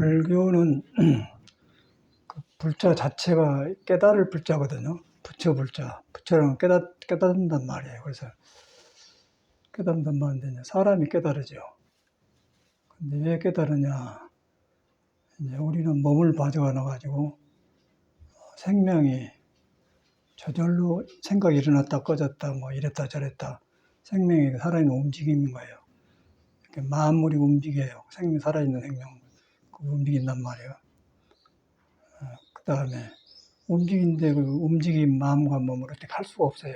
불교는 그 불자 자체가 깨달을 불자거든요. 부처 불자. 부처는 깨닫는단 말이에요. 그래서 깨닫는단 말인데 사람이 깨달으죠. 근데 왜 깨달으냐? 이제 우리는 몸을 가져가 가지고 생명이 저절로 생각이 일어났다 꺼졌다 뭐 이랬다 저랬다 생명이 살아있는 움직임인 거예요. 이렇게 만물이 움직여요. 생명 살아있는 생명 그 움직인단 말이에요. 그 다음에 움직이는데 그 움직임 마음과 몸을 어떻게 할 수가 없어요.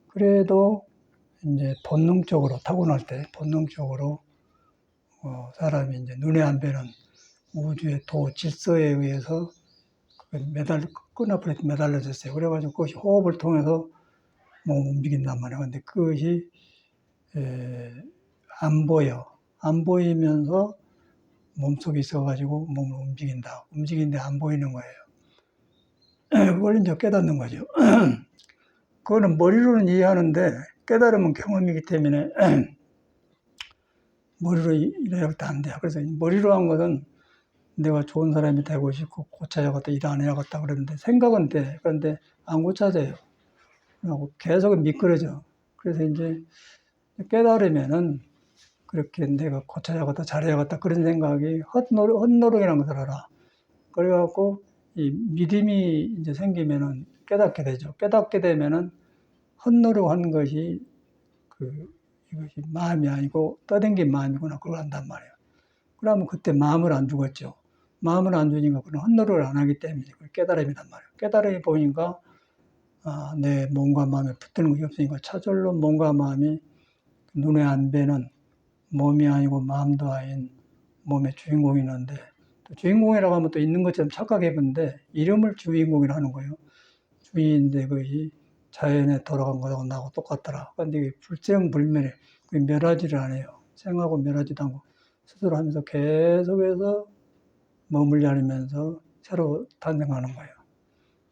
그래도 이제 본능적으로 타고날 때 본능적으로 사람이 이제 눈에 안 뵈는 우주의 질서에 의해서 끈앞에 매달려졌어요. 그래가지고 그것이 호흡을 통해서 몸을 움직인단 말이에요. 근데 그것이 안 보여. 안 보이면서 몸속에 있어가지고 몸을 움직인다. 움직이는데 안 보이는 거예요. 그걸 이제 깨닫는 거죠. 그거는 머리로는 이해하는데 깨달으면 경험이기 때문에 머리로 이해하겠다 안 돼요. 그래서 머리로 한 것은 내가 좋은 사람이 되고 싶고 고쳐야겠다, 일 안 해야겠다 그러는데 생각은 돼. 그런데 안 고쳐져요. 계속 미끄러져. 그래서 이제 깨달으면은 그렇게 내가 고쳐야겠다, 잘해야겠다 그런 생각이 헛노력이라는 것을 알아. 그래갖고 이 믿음이 이제 생기면은 깨닫게 되죠. 깨닫게 되면은 헛노력하는 것이 이것이 마음이 아니고 떠댕긴 마음이구나 그걸 안단 말이에요. 그러면 그때 마음을 안 주겠죠. 마음을 안 주니까 그런 헛노력을 안 하기 때문에 깨달음이란 말이에요. 깨달음이 보니까 내 몸과 마음에 붙드는 것이 없으니까 차절로 몸과 마음이 눈에 안 뵈는 몸이 아니고 마음도 아닌 몸의 주인공이 있는데 또 주인공이라고 하면 또 있는 것처럼 착각해보는데 이름을 주인공이라 하는 거예요. 주인인데 그것이 자연에 돌아간 것하고 나하고 똑같더라. 그런데 불생불멸해. 멸하지를 않아요. 생하고 멸하지도 않고 스스로 하면서 계속해서 머물지 않으면서 새로 탄생하는 거예요.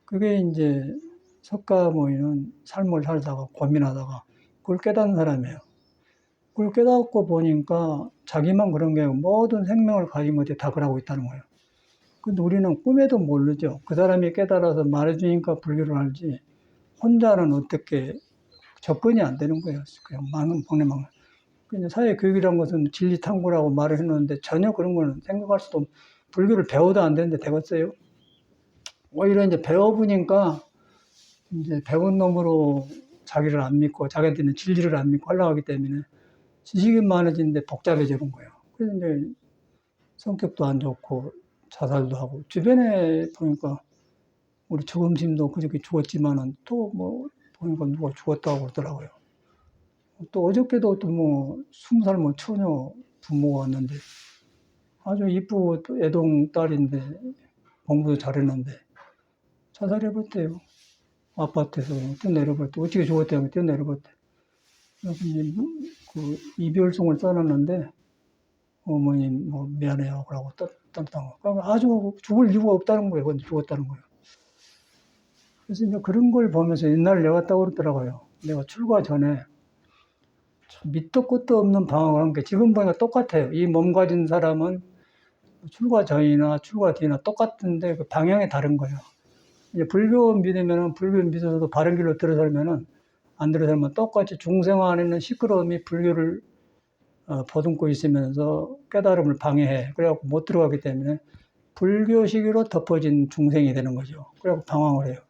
그게 이제 석가모니는 삶을 살다가 고민하다가 그걸 깨닫는 사람이에요. 그걸 깨닫고 보니까 자기만 그런 게 아니고 모든 생명을 가진 것들이 다 그러고 있다는 거예요. 근데 우리는 꿈에도 모르죠. 그 사람이 깨달아서 말해주니까 불교를 알지 혼자는 어떻게 접근이 안 되는 거예요. 그냥 막내만. 그냥 사회교육이라는 것은 진리탐구라고 말을 했는데 전혀 그런 거는 생각할 수도 없고 불교를 배워도 안 되는데 되겠어요? 오히려 이제 배워보니까 이제 배운 놈으로 자기를 안 믿고 자기한테 있는 진리를 안 믿고 하려고 하기 때문에 지식이 많아지는데 복잡해지는 거예요. 그래서 이제 성격도 안 좋고 자살도 하고 주변에 보니까 우리 주검심도 그저께 죽었지만은 또 뭐 보니까 누가 죽었다고 그러더라고요. 또 어저께도 또 뭐 20살 뭐 처녀 부모가 왔는데 아주 이쁘고 또 애동 딸인데 공부도 잘했는데 자살해버렸대요. 아파트에서 뛰어내려버렸대. 어떻게 죽었대요? 뛰어내려버렸대. 그래서 이제 그 이별송을 써놨는데 어머님 뭐 미안해요. 그러고 딴딴 그러니까 아주 죽을 이유가 없다는 거예요. 근데 죽었다는 거예요. 그래서 이제 그런 걸 보면서 옛날에 내가 떠오르더라고요. 내가 출가 전에 밑도 끝도 없는 방황을 한 게 지금 보니까 똑같아요. 이 몸 가진 사람은 출가 전이나 출가 뒤나 똑같은데 그 방향이 다른 거예요. 이제 불교 믿으면은 불교 믿어서도 바른 길로 들어서면은 안 들어서면 똑같이 중생화 안에 있는 시끄러움이 불교를 보듬고 있으면서 깨달음을 방해해. 그래갖고 못 들어가기 때문에 불교식으로 덮어진 중생이 되는 거죠. 그래갖고 방황을 해요.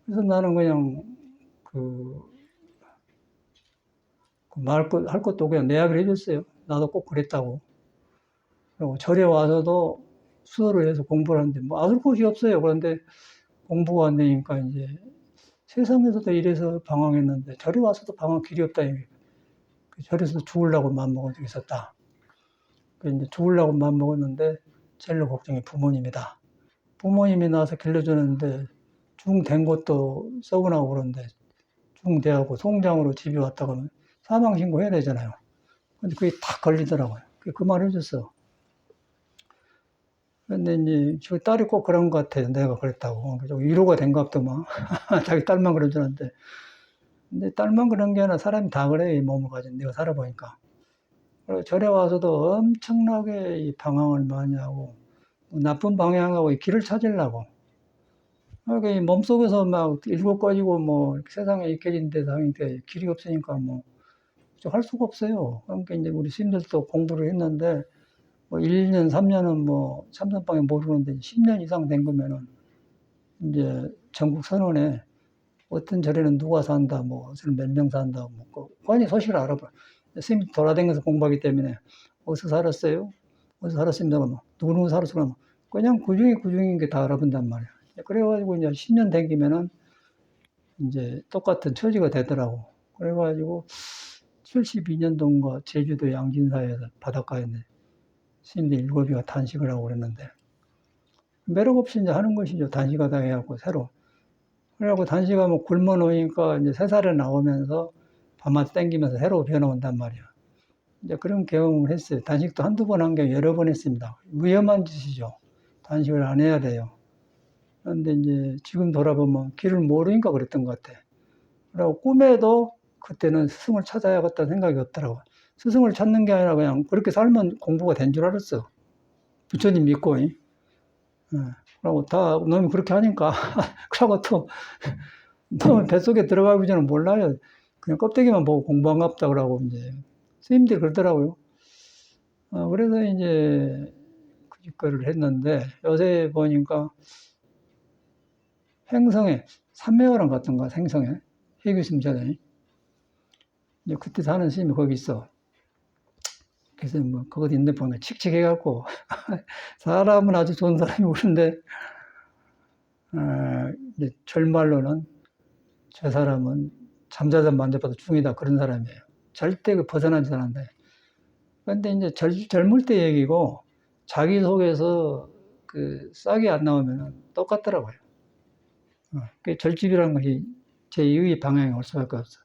그래서 나는 그냥 할 것도 그냥 내 이야기를 해줬어요. 나도 꼭 그랬다고. 그리고 절에 와서도 수도를 해서 공부를 하는데 뭐 아술 곳이 없어요. 그런데 공부가 안 되니까 이제 세상에서도 이래서 방황했는데 절에 와서도 방황 길이 없다. 절에서 죽으려고 마음먹은 적이 있었다. 이제 죽으려고 마음먹었는데 제일 걱정이 부모님이다. 부모님이 나와서 길러주는데 중 된 것도 서운하고 그런데 중 돼하고 송장으로 집에 왔다가 사망 신고해야 되잖아요. 근데 그게 딱 걸리더라고요. 그 말 해줬어. 근데 이제 저 딸이 꼭 그런 것 같아요. 내가 그랬다고. 위로가 된 것 같더만. 자기 딸만 그런 줄 알았는데. 근데 딸만 그런 게 아니라 사람이 다 그래. 이 몸을 가진 내가 살아보니까. 그리고 절에 와서도 엄청나게 이 방황을 많이 하고, 나쁜 방향하고 길을 찾으려고. 그러니까 이 몸속에서 막 일곱 가지고 뭐 세상에 익혀진 데상인데 길이 없으니까 뭐 할 수가 없어요. 그러니까 이제 우리 스님들도 공부를 했는데 뭐 1년, 3년은 뭐 참선방에 모르는데 10년 이상 된 거면은 이제 전국 선언에 어떤 절에는 누가 산다, 뭐 저는 몇 명 산다, 뭐 관이 소식을 알아봐. 스님 돌아다니면서 공부하기 때문에 어디서 살았어요? 어디서 살았습니다. 뭐 누구 살았으면 뭐 그냥 그중인 게 다 알아본단 말이야. 그래가지고 이제 10년 댕기면은 이제 똑같은 처지가 되더라고. 그래가지고 72년도인가 제주도 양진사에서 바닷가에 있는 스님들 7이가 단식을 하고 그랬는데 매력 없이 이제 하는 것이죠. 단식하다 해갖고 새로. 그래갖고 단식하면 굶어 놓으니까 이제 새살에 나오면서 밤마다 땡기면서 새로 변화온단 말이야. 이제 그런 경험을 했어요. 단식도 한두 번 한 게 여러 번 했습니다. 위험한 짓이죠. 단식을 안 해야 돼요. 그런데 이제 지금 돌아보면 길을 모르니까 그랬던 것 같아. 그리고 꿈에도 그때는 스승을 찾아야겠다는 생각이 없더라고. 스승을 찾는 게 아니라 그냥 그렇게 살면 공부가 된 줄 알았어. 부처님 믿고. 그러고 다 놈이 그렇게 하니까 그러고 또 놈은 뱃속에 들어가기 전에 몰라요. 그냥 껍데기만 보고 공부한갑다 그러고 이제 스님들이 그러더라고요. 그래서 이제 그 짓거리를 했는데 요새 보니까 행성에 삼매호랑 같은가 행성에 해규심자단이 이제 그때 사는 스님이 거기 있어. 그래서 뭐 거기 있는데 보면 칙칙해갖고 사람은 아주 좋은 사람이 오는데 이제 절말로는 저 사람은 잠자다 만져봐도 중이다 그런 사람이에요. 절대 그 벗어나지 않는다. 그런데 이제 젊을 때 얘기고 자기 속에서 그 싹이 안 나오면 똑같더라고요. 그 절집이라는 것이 제2의 방향이 올 수밖에 없어.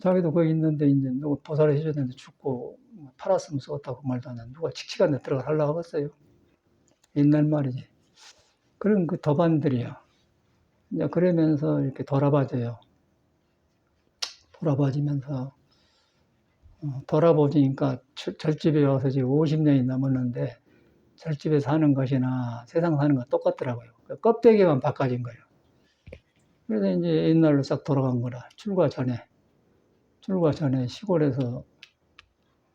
자기도 거기 있는데 이제 누가 보살을 해줘야 되는데 죽고 팔았으면 썩었다고 말도 안 하는 누가 칙칙한 데 들어가 하려고 하겠어요. 옛날 말이지. 그런 그 도반들이야. 이제 그러면서 이렇게 돌아봐줘요. 돌아봐지면서 돌아보니까 절집에 와서 지금 50년이 넘었는데 절집에 사는 것이나 세상 사는 건 똑같더라고요. 그 껍데기만 바꿔진 거예요. 그래서 이제 옛날로 싹 돌아간 거라. 출가 전에 시골에서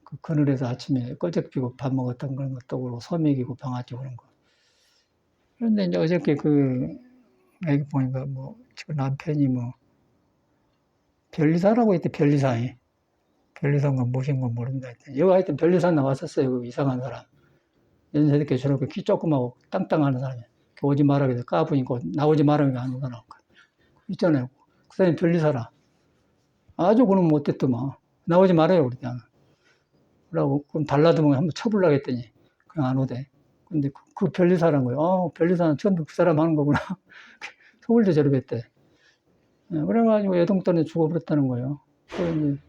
그 그늘에서 아침에 꺼적 피고 밥 먹었던 그런 것도 그렇고 소맥이고 방아찌 그런 거. 그런데 이제 어저께 그 애기 보니까 뭐 지금 남편이 뭐 별리사라고 했대. 별리사이. 별리사인가 무엇인가 모른다 했더니 여기 하여튼 별리사 나왔었어요. 그 이상한 사람. 연세 듣게 저렇게 키 조그마하고 땅땅하는 사람이 오지 말라고 해서 까부니까 나오지 말라고 안 오더라고. 있잖아요. 그 사람이 별리사라. 아주 그놈 못됐더만. 나오지 말아요, 그러잖아. 그러고, 그럼 달라두면 한번 쳐보려고 했더니, 그냥 안 오대. 근데 그 별리사란 거예요. 별리사는 처음 그 사람 하는 거구나. 서울대 졸업했대. 그래가지고 애동돈에 죽어버렸다는 거예요. 그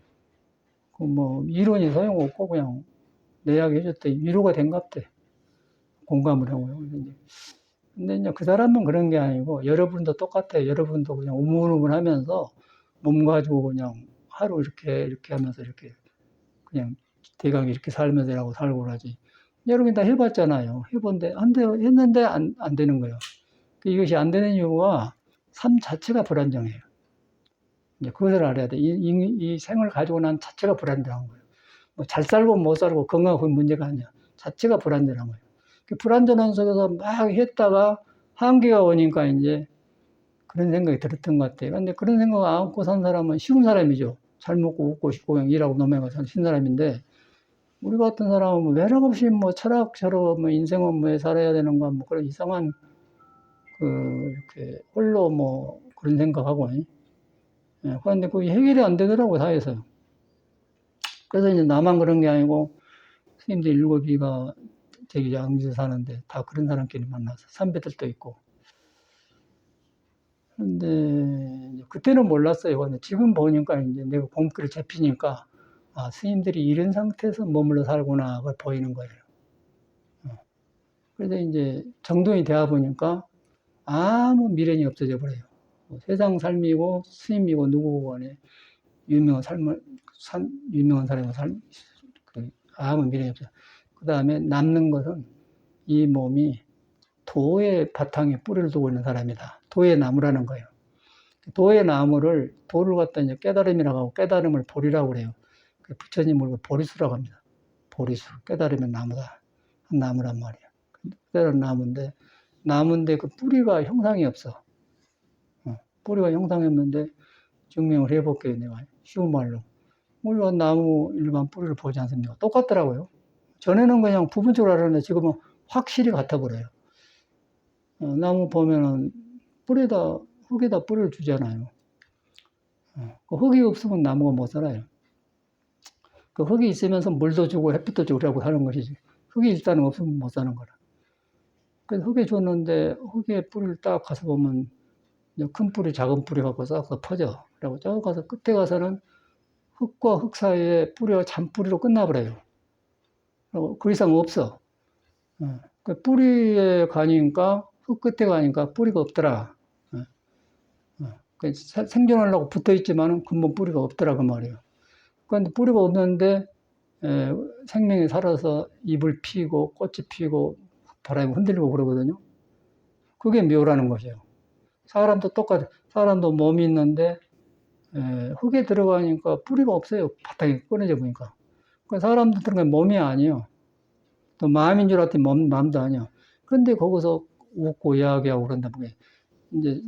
뭐, 이론이 소용없고 그냥 내 이야기 해줬대. 위로가 된갑대. 공감을 하고요. 근데 이제 그 사람은 그런 게 아니고, 여러분도 똑같아요. 여러분도 그냥 우물우물 하면서 몸 가지고 그냥 하루 이렇게 하면서 이렇게 그냥 대강 이렇게 살면서 일하고 살고 그러지. 여러분이 다 해봤잖아요. 해본데, 했는데 안 되는 거예요. 이것이 안 되는 이유가 삶 자체가 불안정해요. 이제 그것을 알아야 돼. 이 생을 가지고 난 자체가 불안정한 거예요. 뭐 잘 살고 못 살고 건강하고 문제가 아니야. 자체가 불안정한 거예요. 그 불안전한 속에서 막 했다가 한계가 오니까 이제 그런 생각이 들었던 것 같아요. 근데 그런 생각 안 안고 산 사람은 쉬운 사람이죠. 잘 먹고 웃고 싶고 그냥 일하고 넘어가 사는 쉬운 사람인데 우리 같은 사람은 뭐 매력 없이 뭐 철학처럼 뭐 인생은 뭐 살아야 되는가 뭐 그런 이상한 그 이렇게 홀로 뭐 그런 생각하고 그런데 그게 해결이 안 되더라고 사회에서. 그래서 이제 나만 그런 게 아니고 스님들 7이가 저기 양주에 사는데 다 그런 사람끼리 만나서 선배들도 있고. 근데 그때는 몰랐어요. 근데 지금 보니까 이제 내가 공길을 잡히니까 아, 스님들이 이런 상태에서 머물러 살구나 그걸 보이는 거예요. 그래서 이제 정돈이 되어 보니까 아무 미련이 없어져 버려요. 세상 삶이고 스님이고 누구고 간에 유명한 사람이 아무 미련이 없어요. 그 다음에 남는 것은 이 몸이 도의 바탕에 뿌리를 두고 있는 사람이다. 도의 나무라는 거예요. 도의 나무를, 도를 갖다 이제 깨달음이라고 하고, 깨달음을 보리라고 그래요. 부처님을 보리수라고 합니다. 보리수. 깨달으면 나무다. 나무란 말이에요. 깨달은 나무인데 그 뿌리가 형상이 없어. 뿌리가 형상이 없는데 증명을 해볼게요. 내가 쉬운 말로. 우리가 나무 일반 뿌리를 보지 않습니까? 똑같더라고요. 전에는 그냥 부분적으로 알았는데 지금은 확실히 같아버려요. 나무 보면은 흙에다 뿌리를 주잖아요. 그 흙이 없으면 나무가 못 살아요. 그 흙이 있으면서 물도 주고 햇빛도 주고 그러고 하는 것이지. 흙이 일단은 없으면 못 사는 거라. 그래서 흙에 줬는데 흙에 뿌리를 딱 가서 보면 큰 뿌리, 작은 뿌리 갖고 싹 퍼져. 그리고 저 가서 끝에 가서는 흙과 흙 사이에 뿌리가 잔뿌리로 끝나버려요. 그리고 그 이상 없어. 그 뿌리에 가니까, 흙 끝에 가니까 뿌리가 없더라. 생존하려고 붙어 있지만은 근본 뿌리가 없더라, 그 말이에요. 그런데 뿌리가 없는데, 생명이 살아서 잎을 피고, 꽃이 피고, 바람이 흔들리고 그러거든요. 그게 묘라는 것이에요. 사람도 똑같아요. 사람도 몸이 있는데, 흙에 들어가니까 뿌리가 없어요. 바닥에 꺼내져 보니까. 사람도 들어가면 몸이 아니에요. 또 마음인 줄 알았더니 마음도 아니야. 그런데 거기서 웃고 이야기하고 그런다 보게. 이제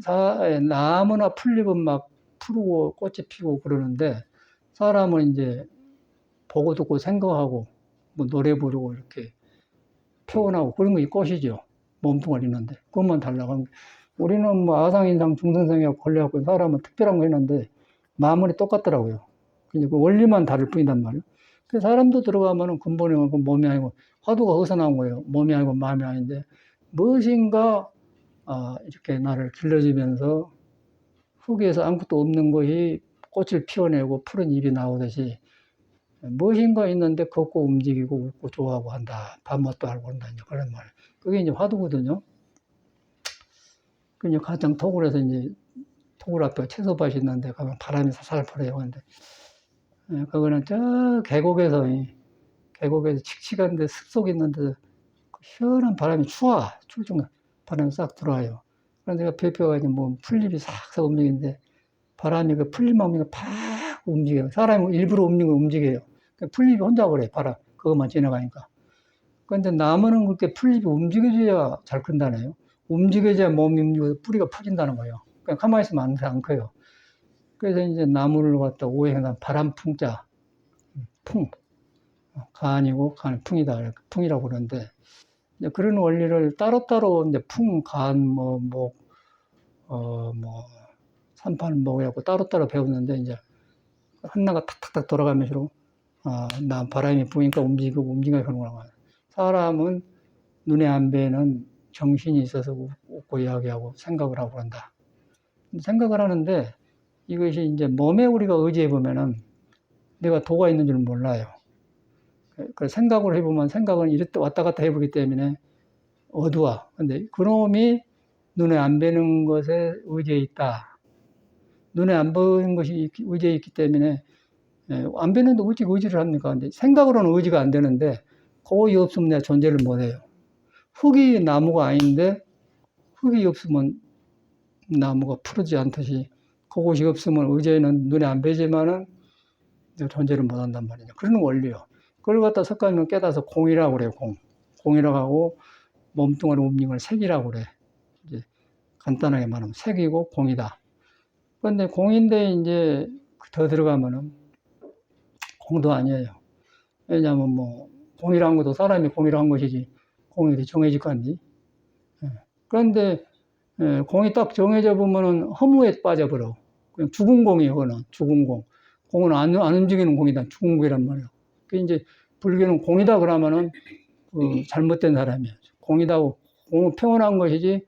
나무나 풀잎은 막 푸르고 꽃이 피고 그러는데 사람은 이제 보고 듣고 생각하고 뭐 노래 부르고 이렇게 표현하고 그런 게 꽃이죠. 몸뚱아리 있는데 그것만 달라고. 우리는 뭐 아상인상 중생상이라고 걸려갖고 사람은 특별한 거 했는데 마음이 똑같더라고요. 그냥 그 원리만 다를 뿐이단 말이에요. 그 사람도 들어가면은 근본이 몸이 아니고 화두가 어디서 나온 거예요. 몸이 아니고 마음이 아닌데 무엇인가 이렇게 나를 길러주면서 흙에서 아무것도 없는 것이 꽃을 피워내고 푸른 잎이 나오듯이 무엇인가 있는데 걷고 움직이고 웃고 좋아하고 한다. 밥맛도 알고 한다. 이제 그런 말. 그게 이제 화두거든요. 그 이제 가장 토굴에서 이제 토굴 앞에 채소밭이 있는데 가면 바람이 살살 불어요. 근데 그거는 저 계곡에서 칙칙한데 습속 있는데 시원한 바람이 추울 정도 바람이 싹 들어와요. 그래서 내가 배표가지고 뭐 풀잎이 싹싹 움직이는데 바람이 그 풀잎만 움직이면 팍 움직여요. 사람이 일부러 움직여요. 풀잎이 혼자 그래, 바람. 그것만 지나가니까. 그런데 나무는 그렇게 풀잎이 움직여줘야 잘 큰다네요. 움직여줘야 몸이 움직여서 뿌리가 퍼진다는 거예요. 그냥 가만히 있으면 안 커요. 그래서 이제 나무를 갖다 오해한 바람풍자, 풍. 간이고, 풍이다. 풍이라고 그러는데, 이제 그런 원리를 따로따로 이제 풍, 간, 산팔목 해갖고 따로따로 배웠는데, 이제 하나가 탁탁탁 돌아가면서, 나 바람이 부니까 움직이고 그러는구나. 사람은 눈에 안 뵈는 정신이 있어서 웃고 이야기하고 생각을 하고 그런다. 생각을 하는데, 이것이 이제 몸에 우리가 의지해보면은 내가 도가 있는 줄 몰라요. 그 생각을 해보면 생각은 이렇게 왔다 갔다 해보기 때문에 어두워. 근데 그놈이 눈에 안 뵈는 것에 의지해 있다. 눈에 안 보이는 것이 의지해 있기 때문에 안 뵈는데 어찌 의지를 합니까? 근데 생각으로는 의지가 안 되는데 그것이 없으면 내가 존재를 못해요. 흙이 나무가 아닌데 흙이 없으면 나무가 푸르지 않듯이 그것이 없으면 의지에는 눈에 안 뵈지만은 존재를 못한단 말이죠. 그런 원리요. 그걸 갖다 석가님은 깨닫아서 공이라고 그래요. 공이라고 하고 몸뚱아리 움직이는 걸 색이라고 그래. 이제 간단하게 말하면 색이고 공이다. 그런데 공인데 이제 더 들어가면은 공도 아니에요. 왜냐하면 뭐 공이라는 것도 사람이 공이라는 것이지 공이 정해질 건지. 그런데 공이 딱 정해져 보면은 허무에 빠져버려. 그냥 죽은 공이에요. 그거는 죽은 공. 공은 안 움직이는 공이다. 죽은 공이란 말이에요. 그 이제 불교는 공이다 그러면은 잘못된 사람이에요. 공이다고 공을 표현한 것이지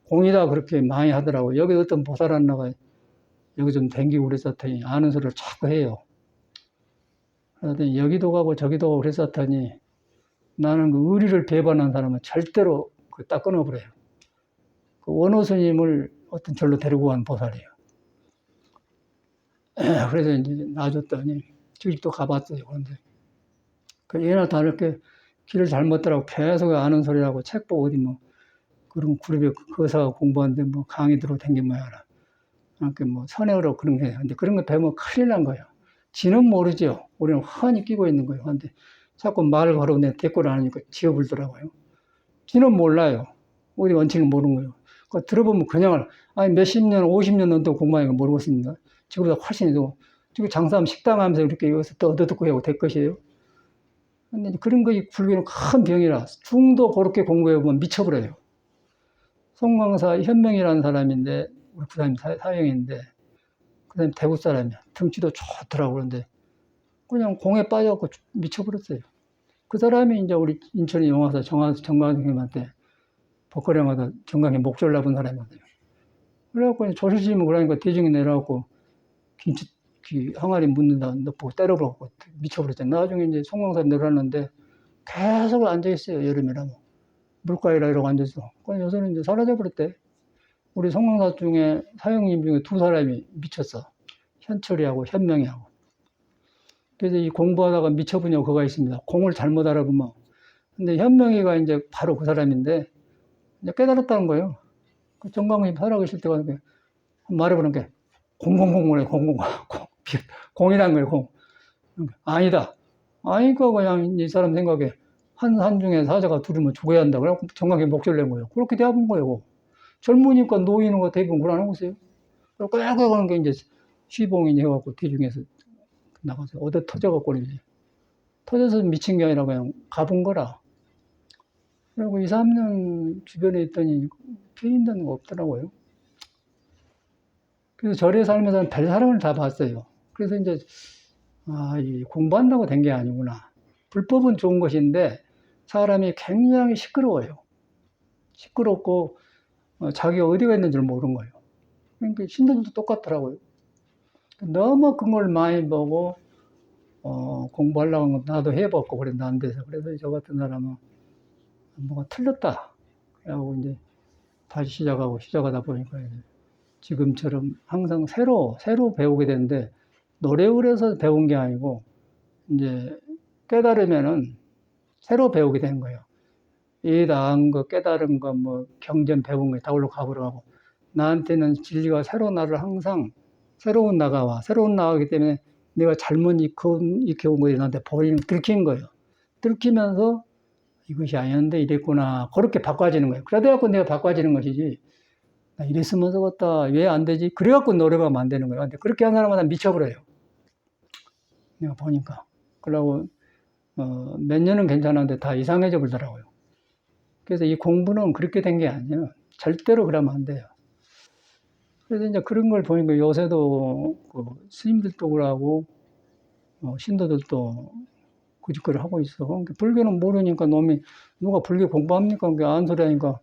공이다 그렇게 많이 하더라고요. 여기 어떤 보살 하나가 여기 좀 댕기고 그랬었더니 아는 소리를 자꾸 해요. 그랬더니 여기도 가고 저기도 가고 그랬었더니 나는 그 의리를 배반한 사람은 절대로 딱 끊어버려요. 그 원호 스님을 어떤 절로 데리고 간 보살이에요. 그래서 이제 놔줬더니 주집도 가봤어요. 그런데 그 얘나 다르게 길을 잘못 더라고 계속 아는 소리라고 책 보고 어디 뭐 그런 그룹에 거사가 공부하는데 뭐 강의 들어 댕긴 모양이라. 그러니까 뭐 선행으로 그런 게 해요. 근데 그런 거 배우면 큰일 난 거예요. 지는 모르죠. 우리는 훤히 끼고 있는 거예요. 근데 자꾸 말을 걸어 내 대꾸를 안 하니까 지어불더라고요. 지는 몰라요. 우리 원칙을 모르는 거예요. 그 들어보면 그냥 아니 몇십 년, 50년 넘도록 공부하니까 모르겠습니다. 지금보다 훨씬 더 지금 장사하면 식당 하면서 이렇게 여기서 또 얻어듣고 하고 될 것이에요. 근데 그런 거 불교는 큰 병이라 중도 그렇게 공부해 보면 미쳐버려요. 송광사 현명이라는 사람인데 우리 부사님 사형인데 그 사람 대구 사람이야. 등치도 좋더라고. 그런데 그냥 공에 빠져갖고 미쳐버렸어요. 그 사람이 이제 우리 인천의 영화사 정광생님한테 복거령하다 정강에 목줄 나본 사람이거든요. 그래갖고 조실심을 그러니까 대중이 내려갖고 김치 항아리 묻는다 보고 때려버렸고 미쳐버렸잖아요. 나중에 이제 송광사 내려왔는데 계속 앉아있어요. 여름이라면. 물가에라 이러고 앉아있어. 그래서 요새는 이제 사라져버렸대. 우리 송광사 중에 사형님 중에 두 사람이 미쳤어. 현철이하고 현명이하고. 그래서 이 공부하다가 미쳐본 그가 있습니다. 공을 잘못 알아보면. 근데 현명이가 이제 바로 그 사람인데 이제 깨달았다는 거예요. 그 정광훈이 살아계실 때가 말해보는 게 공공공공해 공이란 거예요. 공. 아니다. 아니까 그냥 이 사람 생각에 한 중에 사자가 둘이면 죽어야 한다. 그래갖고 정광훈이 목소리 낸 거예요. 그렇게 대답한 거예요. 젊으니까 노인은 거 대부분 그러는 거세요. 그래갖고 하는 게 이제 시봉이 해갖고 대중에서 나가서 어디 터져갖고 이제 터져서 미친 게 아니라 그냥 가본 거라. 그리고 2, 3년 주변에 있더니 피해 있는 거 없더라고요. 그래서 절에 살면서 별 사람을 다 봤어요. 그래서 이제, 이 공부한다고 된 게 아니구나. 불법은 좋은 것인데 사람이 굉장히 시끄러워요. 시끄럽고 자기가 어디가 있는 줄 모르는 거예요. 그러니까 신도들도 똑같더라고요. 너무 그걸 많이 보고 공부하려고 한 건 나도 해봤고 그랬는데 안 돼서. 그래서 저 같은 사람은 뭐가 틀렸다. 그래갖고 이제 다시 시작하다 보니까 지금처럼 항상 새로 배우게 되는데 노력을 해서 배운 게 아니고 이제 깨달으면은 새로 배우게 되는 거예요. 이 나은 거 깨달은 거 뭐 경전 배운 거 다 올라 가버려가고 나한테는 진리가 나를 항상 새로운 나가기 때문에 내가 잘못 익혀온 거에 나한테 들킨 거예요. 들키면서 이것이 아니었는데 이랬구나. 그렇게 바꿔지는 거예요. 그래갖고 내가 바꿔지는 것이지. 나 이랬으면 좋겠다. 왜 안 되지? 그래갖고 노력하면 안 되는 거예요. 근데 그렇게 한 사람마다 미쳐버려요. 내가 보니까. 그러고, 몇 년은 괜찮았는데 다 이상해져 버리더라고요. 그래서 이 공부는 그렇게 된 게 아니에요. 절대로 그러면 안 돼요. 그래서 이제 그런 걸 보니까 요새도 스님들도 그러고, 신도들도 그 짓거리를 하고 있어. 그러니까 불교는 모르니까 누가 불교 공부합니까? 그게 안 소리 하니까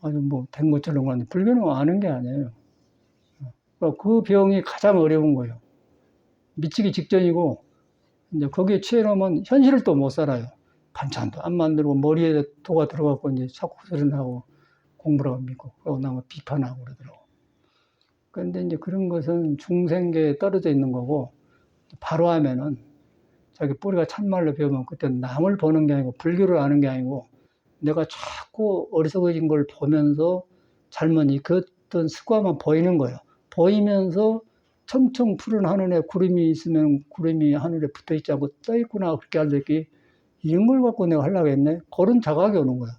아주 뭐 된 것처럼 하는데 불교는 아는 게 아니에요. 그러니까 그 병이 가장 어려운 거예요. 미치기 직전이고 이제 거기에 취해놓으면 현실을 또 못 살아요. 반찬도 안 만들고 머리에 도가 들어가고 이제 자꾸 소리나고 공부라고 믿고 그러고 나면 비판하고 그러더라고. 그런데 이제 그런 것은 중생계에 떨어져 있는 거고 바로 하면은 자기 뿌리가 참말로 배우면 그때 남을 보는 게 아니고 불교를 아는 게 아니고 내가 자꾸 어리석어진 걸 보면서 잘못 익혔던 습관만 보이는 거예요. 보이면서 청청 푸른 하늘에 구름이 있으면 구름이 하늘에 붙어 있지 않고 떠 있구나 그렇게 알았기 이런 걸 갖고 내가 하려고 했네. 그런 자각이 오는 거야.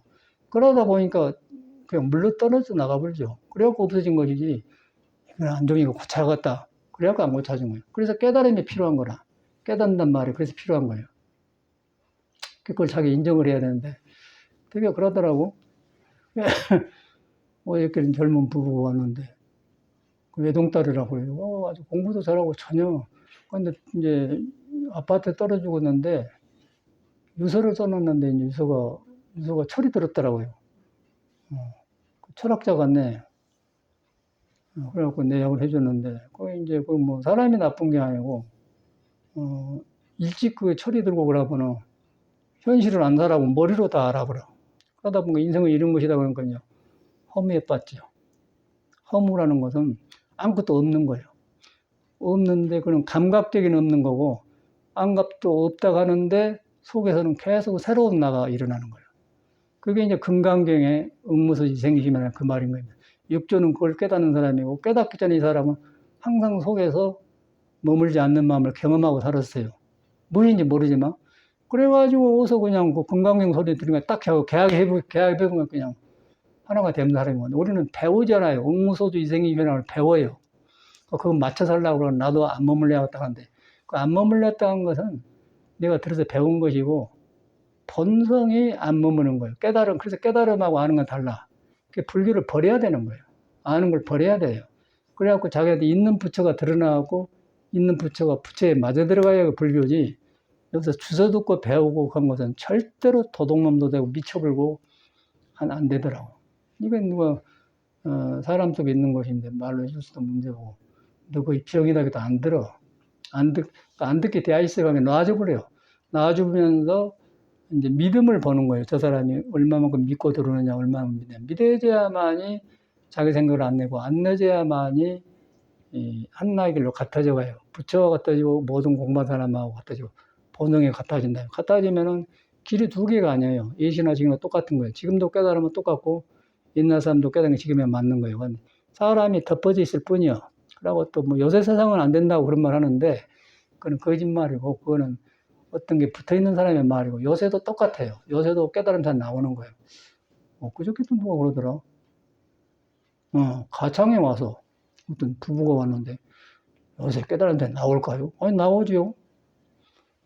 그러다 보니까 그냥 물러 떨어져 나가버리죠. 그래갖고 없어진 것이지. 이건 안종이고 고쳐야겠다. 그래갖고 안 고쳐진 거예요. 그래서 깨달음이 필요한 거라. 깨닫는단 말이 그래서 필요한 거예요. 그걸 자기 인정을 해야 되는데 되게 그러더라고. 어저께는 젊은 부부가 왔는데 외동딸이라고 해요. 아주 공부도 잘하고 전혀. 근데 이제 아파트에 떨어지고 있는데 유서를 써놨는데 이제 유서가 철이 들었더라고요. 철학자 같네. 그래갖고 내역을 해줬는데 이제 뭐 사람이 나쁜 게 아니고 일찍 철이 들고 그러고는 현실을 안 살아고 머리로 다 알아버려. 그러다 보니까 인생은 이런 것이다 그러니까요. 허무에 빠지죠. 허무라는 것은 아무것도 없는 거예요. 없는데 그런 감각적인 없는 거고 안갑도 없다고 하는데 속에서는 계속 새로운 나가 일어나는 거예요. 그게 이제 금강경에 음무소지 생기시면 그 말인 겁니다. 육조는 그걸 깨닫는 사람이고 깨닫기 전에 이 사람은 항상 속에서 머물지 않는 마음을 경험하고 살았어요. 무엇인지 모르지만. 그래가지고 어서 그냥 그 금강경 소리 들으면 딱 하고 계약해보면 그냥 하나가 되는 사람인 건데 우리는 배우잖아요. 음무소지 이생기변을 배워요. 그거 맞춰 살려고 그러면 나도 안 머물려야겠다 하는데 그 안 머물렸다는 것은 내가 들어서 배운 것이고 본성이 안 머무는 거예요. 그래서 깨달음하고 아는 건 달라. 불교를 버려야 되는 거예요. 아는 걸 버려야 돼요. 그래갖고 자기한테 있는 부처가 드러나고 있는 부처가 부처에 맞아 들어가야 불교지. 여기서 주워 듣고 배우고 그런 것은 절대로 도둑놈도 되고 미쳐불고 안 되더라고. 이건 누가 사람 속에 있는 것인데 말로 해줄 수도 문제고 너 거의 병이다 해도 안 들어. 안 듣게 되어 있어가면 놔줘버려요. 놔주면서 이제 믿음을 보는 거예요. 저 사람이 얼마만큼 믿고 들어오느냐, 얼마만큼 믿느냐. 믿어져야만이 자기 생각을 안 내고, 안 내줘야만이 한나의 길로 같아져 가요. 부처와 같아지고, 모든 공부한 사람하고 같아지고, 본성에 같아진다. 같아지면은 길이 두 개가 아니에요. 예시나 지금과 똑같은 거예요. 지금도 깨달으면 똑같고, 옛날 사람도 깨달은 게 지금에 맞는 거예요. 사람이 덮어져 있을 뿐이요. 그러고 또 뭐 요새 세상은 안 된다고 그런 말 하는데, 그건 거짓말이고, 그거는 어떤 게 붙어 있는 사람의 말이고, 요새도 똑같아요. 요새도 깨달음 잘 나오는 거예요. 그저께도 누가 그러더라. 가창에 와서 어떤 부부가 왔는데, 요새 깨달음 잘 나올까요? 아니, 나오지요.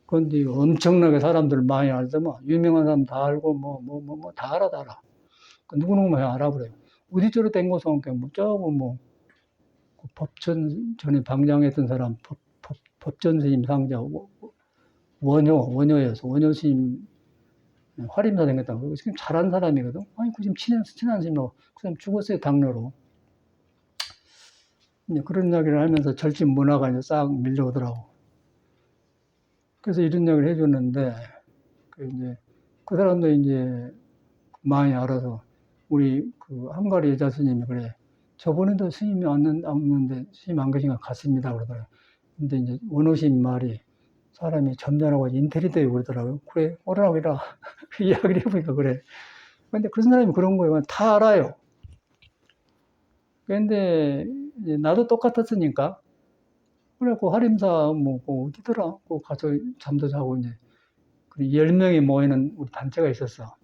그런데 엄청나게 사람들 많이 알더만, 유명한 사람 다 알고, 다 알아, 다 알아. 누구누구만 알아버려요. 어디저로 된 곳은 뭐, 저거 그 법전, 전에 방장했던 사람, 법전 스님 상자, 원효여서, 원효 스님, 화림사 생겼다고. 지금 잘한 사람이거든. 아니, 그 지금 친한 스님하고, 그 사람 죽었어요, 당뇨로. 이제 그런 이야기를 하면서 절친 문화가 이제 싹 밀려오더라고. 그래서 이런 이야기를 해줬는데, 그 사람도 이제 많이 알아서, 우리 그 한가리 여자 스님이 그래. 저번에도 스님이 왔는데, 스님 안 계신 것 같습니다. 그러더라고요. 근데 이제 원효 스님 말이, 사람이 점잖하고 인텔리되고 그러더라고요. 그래, 오라고 이라. 이야기를 해보니까 그래. 근데 그런 사람이 그런 거예요. 다 알아요. 근데 나도 똑같았으니까. 그래갖고 하림사 어디더라? 가서 잠도 자고 이제 10명이 모이는 우리 단체가 있었어.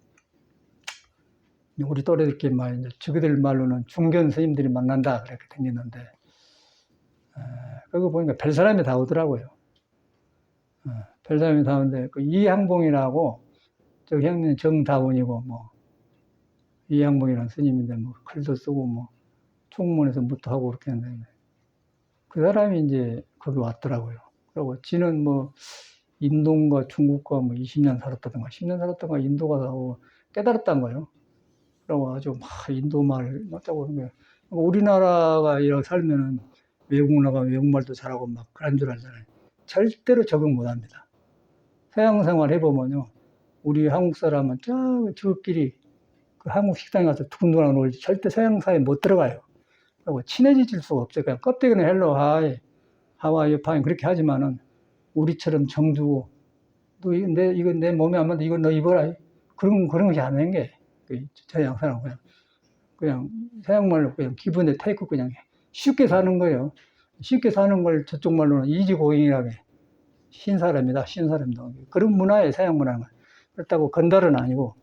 우리 또래들끼리 말 이제 저희들 말로는 중견 스님들이 만난다 그렇게 생겼는데 그거 보니까 별 사람이 다 오더라고요. 별 사람이 다 오는데 그 이항봉이라고 저 형님 정다운이고 이항봉이라는 스님인데 글도 쓰고 총문에서 무도 하고 그렇게 했는데 그 사람이 이제 거기 왔더라고요. 그리고 지는 인도인가 중국과 20년 살았다던가 10년 살았다던가 인도가 하고 깨달았단 거예요. 그리고 아주 인도 말 맞다고 그런 거예요. 우리나라가 이렇게 살면은 외국 나가 외국말도 잘하고 그런 줄 알잖아요. 절대로 적응 못 합니다. 서양 생활 해보면요. 우리 한국 사람은 저끼리 그 한국 식당에 가서 두근두근 놀지 절대 서양 사회에 못 들어가요. 그리고 친해질 수가 없어요. 그냥 껍데기는 헬로 하이, 하와이, 파인 그렇게 하지만은 우리처럼 정두고 이거 내 몸에 안 맞는데 이거 너 입어라. 그런 것이 안 되는 게 서양 사람 그냥 서양말로 그냥 기분에 테이크 그냥 쉽게 사는 거예요. 쉽게 사는 걸 저쪽 말로는 이지고잉이라고 해. 신사람이다, 신사람이다. 그런 문화예요, 서양 문화는. 그렇다고 건달은 아니고.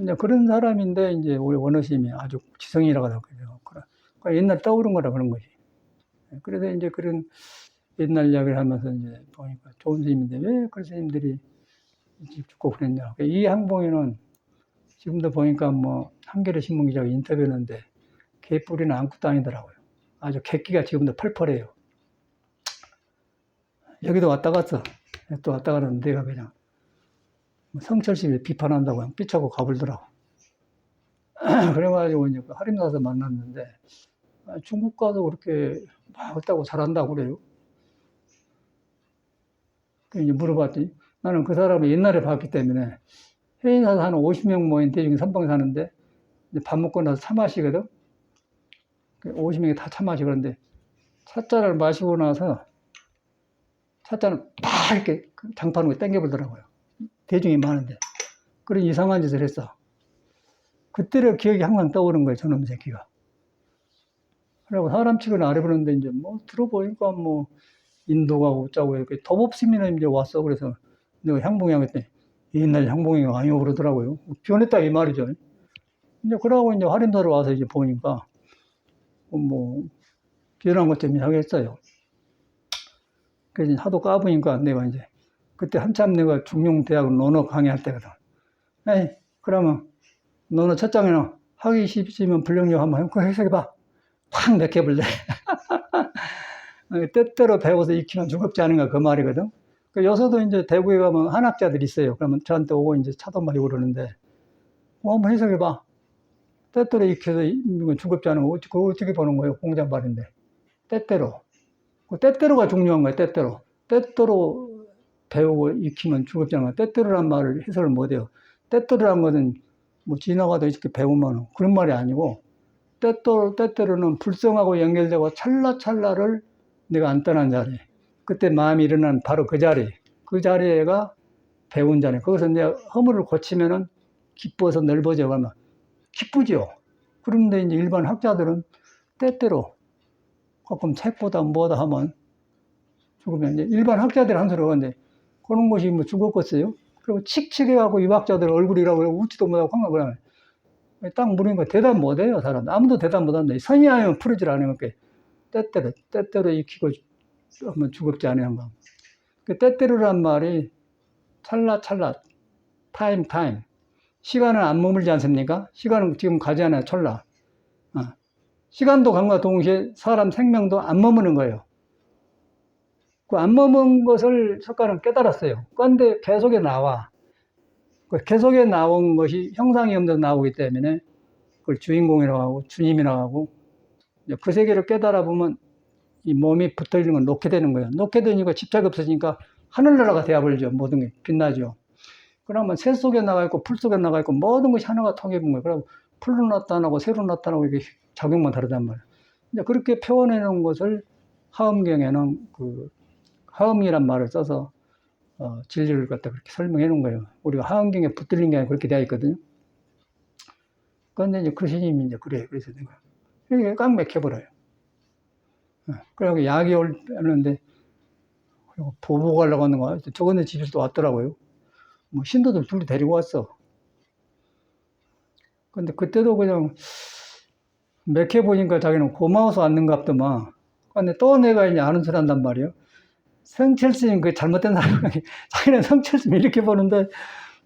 이제 그런 사람인데, 이제 우리 원어심이 아주 지성이라고 하거든요. 그러니까 옛날 떠오른 거라 그런 거지. 그래서 이제 그런 옛날 이야기를 하면서 이제 보니까 좋은 스님인데 왜 그런 스님들이 죽고 그랬냐. 이 항봉이는 지금도 보니까 한겨레 신문 기자가 인터뷰했는데 개뿌리는 아무것도 아니더라고요. 아주 객기가 지금도 펄펄해요. 여기도 왔다 갔어. 또 왔다 가는데 내가 그냥 성철씨를 비판한다고 그냥 삐쳐고 가버리더라고. 그래가지고 이제 하림사에서 만났는데 중국 가서 그렇게 막 했다고 잘한다고 그래요. 이제 물어봤더니 나는 그 사람을 옛날에 봤기 때문에 해인사에서 한 50명 모인 대중이 선방에 사는데 밥 먹고 나서 차 마시거든. 50명이 다 차 마시고 그런데 찻잔을 마시고 나서 찻잔을 팍 이렇게 장판으로 당겨보더라고요. 대중이 많은데. 그런 이상한 짓을 했어. 그때의 기억이 항상 떠오르는 거예요, 저놈 새끼가. 그리고 사람 치고는 안 해보는데, 이제 뭐, 들어보니까 뭐, 인도 가고 짜고 이렇게 톱없으면 이제 왔어. 그래서 내가 향봉이 했더니 옛날 향봉이가 아니오 그러더라고요. 변했다 이 말이죠. 이제 그러고 이제 할인사로 와서 이제 보니까 뭐 변한 것 좀 하겠어요. 그래서 하도 까보니까 내가 이제 그때 한참 내가 중용대학 논어 강의할 때거든. 에이, 그러면 논어 첫 장에는 하기 쉽지만 불량력 한번 해석해봐. 팍 맥혀볼래. 때때로 배워서 익히면 죽었지 않은가 그 말이거든. 요새도 이제 대구에 가면 한학자들이 있어요. 그러면 저한테 오고 이제 차도 마시고 그러는데, 한번 해석해봐. 때때로 익혀서 죽었지 않은 거 그거 어떻게 보는 거예요? 공장발인데. 때때로. 그 때때로가 중요한 거예요. 때때로. 때때로 배우고 익히면 죽었지 않은 거. 때때로란 말을 해석을 못해요. 때때로란 것은 뭐 지나가다 이렇게 배우면 그런 말이 아니고, 때때로는 불성하고 연결되고 찰나찰나를 내가 안 떠난 자리. 그때 마음이 일어난 바로 그 자리. 그 자리가 배운 자리. 거기서 내가 허물을 고치면은 기뻐서 넓어져 가면 기쁘죠. 그런데 이제 일반 학자들은 때때로 가끔 책보다 뭐다 하면 죽으면 이제 일반 학자들 한 소리가 근데 그런 것이 뭐 죽었겠어요? 그리고 칙칙해갖고 유학자들 얼굴이라고 웃지도 못하고 황당을 하면 딱 물으니까 대답 못해요, 사람. 아무도 대답 못한다. 선이 아니면 풀어질 않으니까 때때로 익히고 하면 죽었지 않은가. 그 때때로란 말이 찰나찰나, 타임. 시간은 안 머물지 않습니까? 시간은 지금 가지 않아요, 찰나. 시간도 간과 동시에 사람 생명도 안 머무는 거예요. 그 안 머문 것을 석가는 깨달았어요. 그런데 계속에 나와. 그 계속에 나온 것이 형상이 없는 나오기 때문에 그걸 주인공이라고 하고 주님이라고 하고 그 세계를 깨달아 보면 이 몸이 붙어 있는 건 놓게 되는 거예요. 놓게 되니까 집착이 없어지니까 하늘나라가 되어버리죠. 모든 게 빛나죠. 그러면 새 속에 나가 있고 풀 속에 나가 있고 모든 것이 하나가 통해 본 거예요. 그리고 풀로 나타나고 새로 나타나고 이게 작용만 다르단 말이에요. 이제 그렇게 표현해 놓은 것을 하엄경에는 그 하엄이란 말을 써서 진리를 갖다 그렇게 설명해 놓은 거예요. 우리가 하엄경에 붙들린 게 아니라 그렇게 되어 있거든요. 그런데 이제 그 스님이 이제 그래요. 그래서 내가 이게 꽉 맥혀버려요. 그래갖고 약이 오는데 그리고 보고 가려고 하는 거야. 저번에 집에서 또 왔더라고요. 뭐 신도들 둘이 데리고 왔어. 근데 그때도 그냥 맥혀보니까 자기는 고마워서 왔는갑더만. 근데 또 내가 이제 아는 소리 한단 말이에요. 성철스님 그 잘못된 사람, 자기는 성철스님 이렇게 보는데,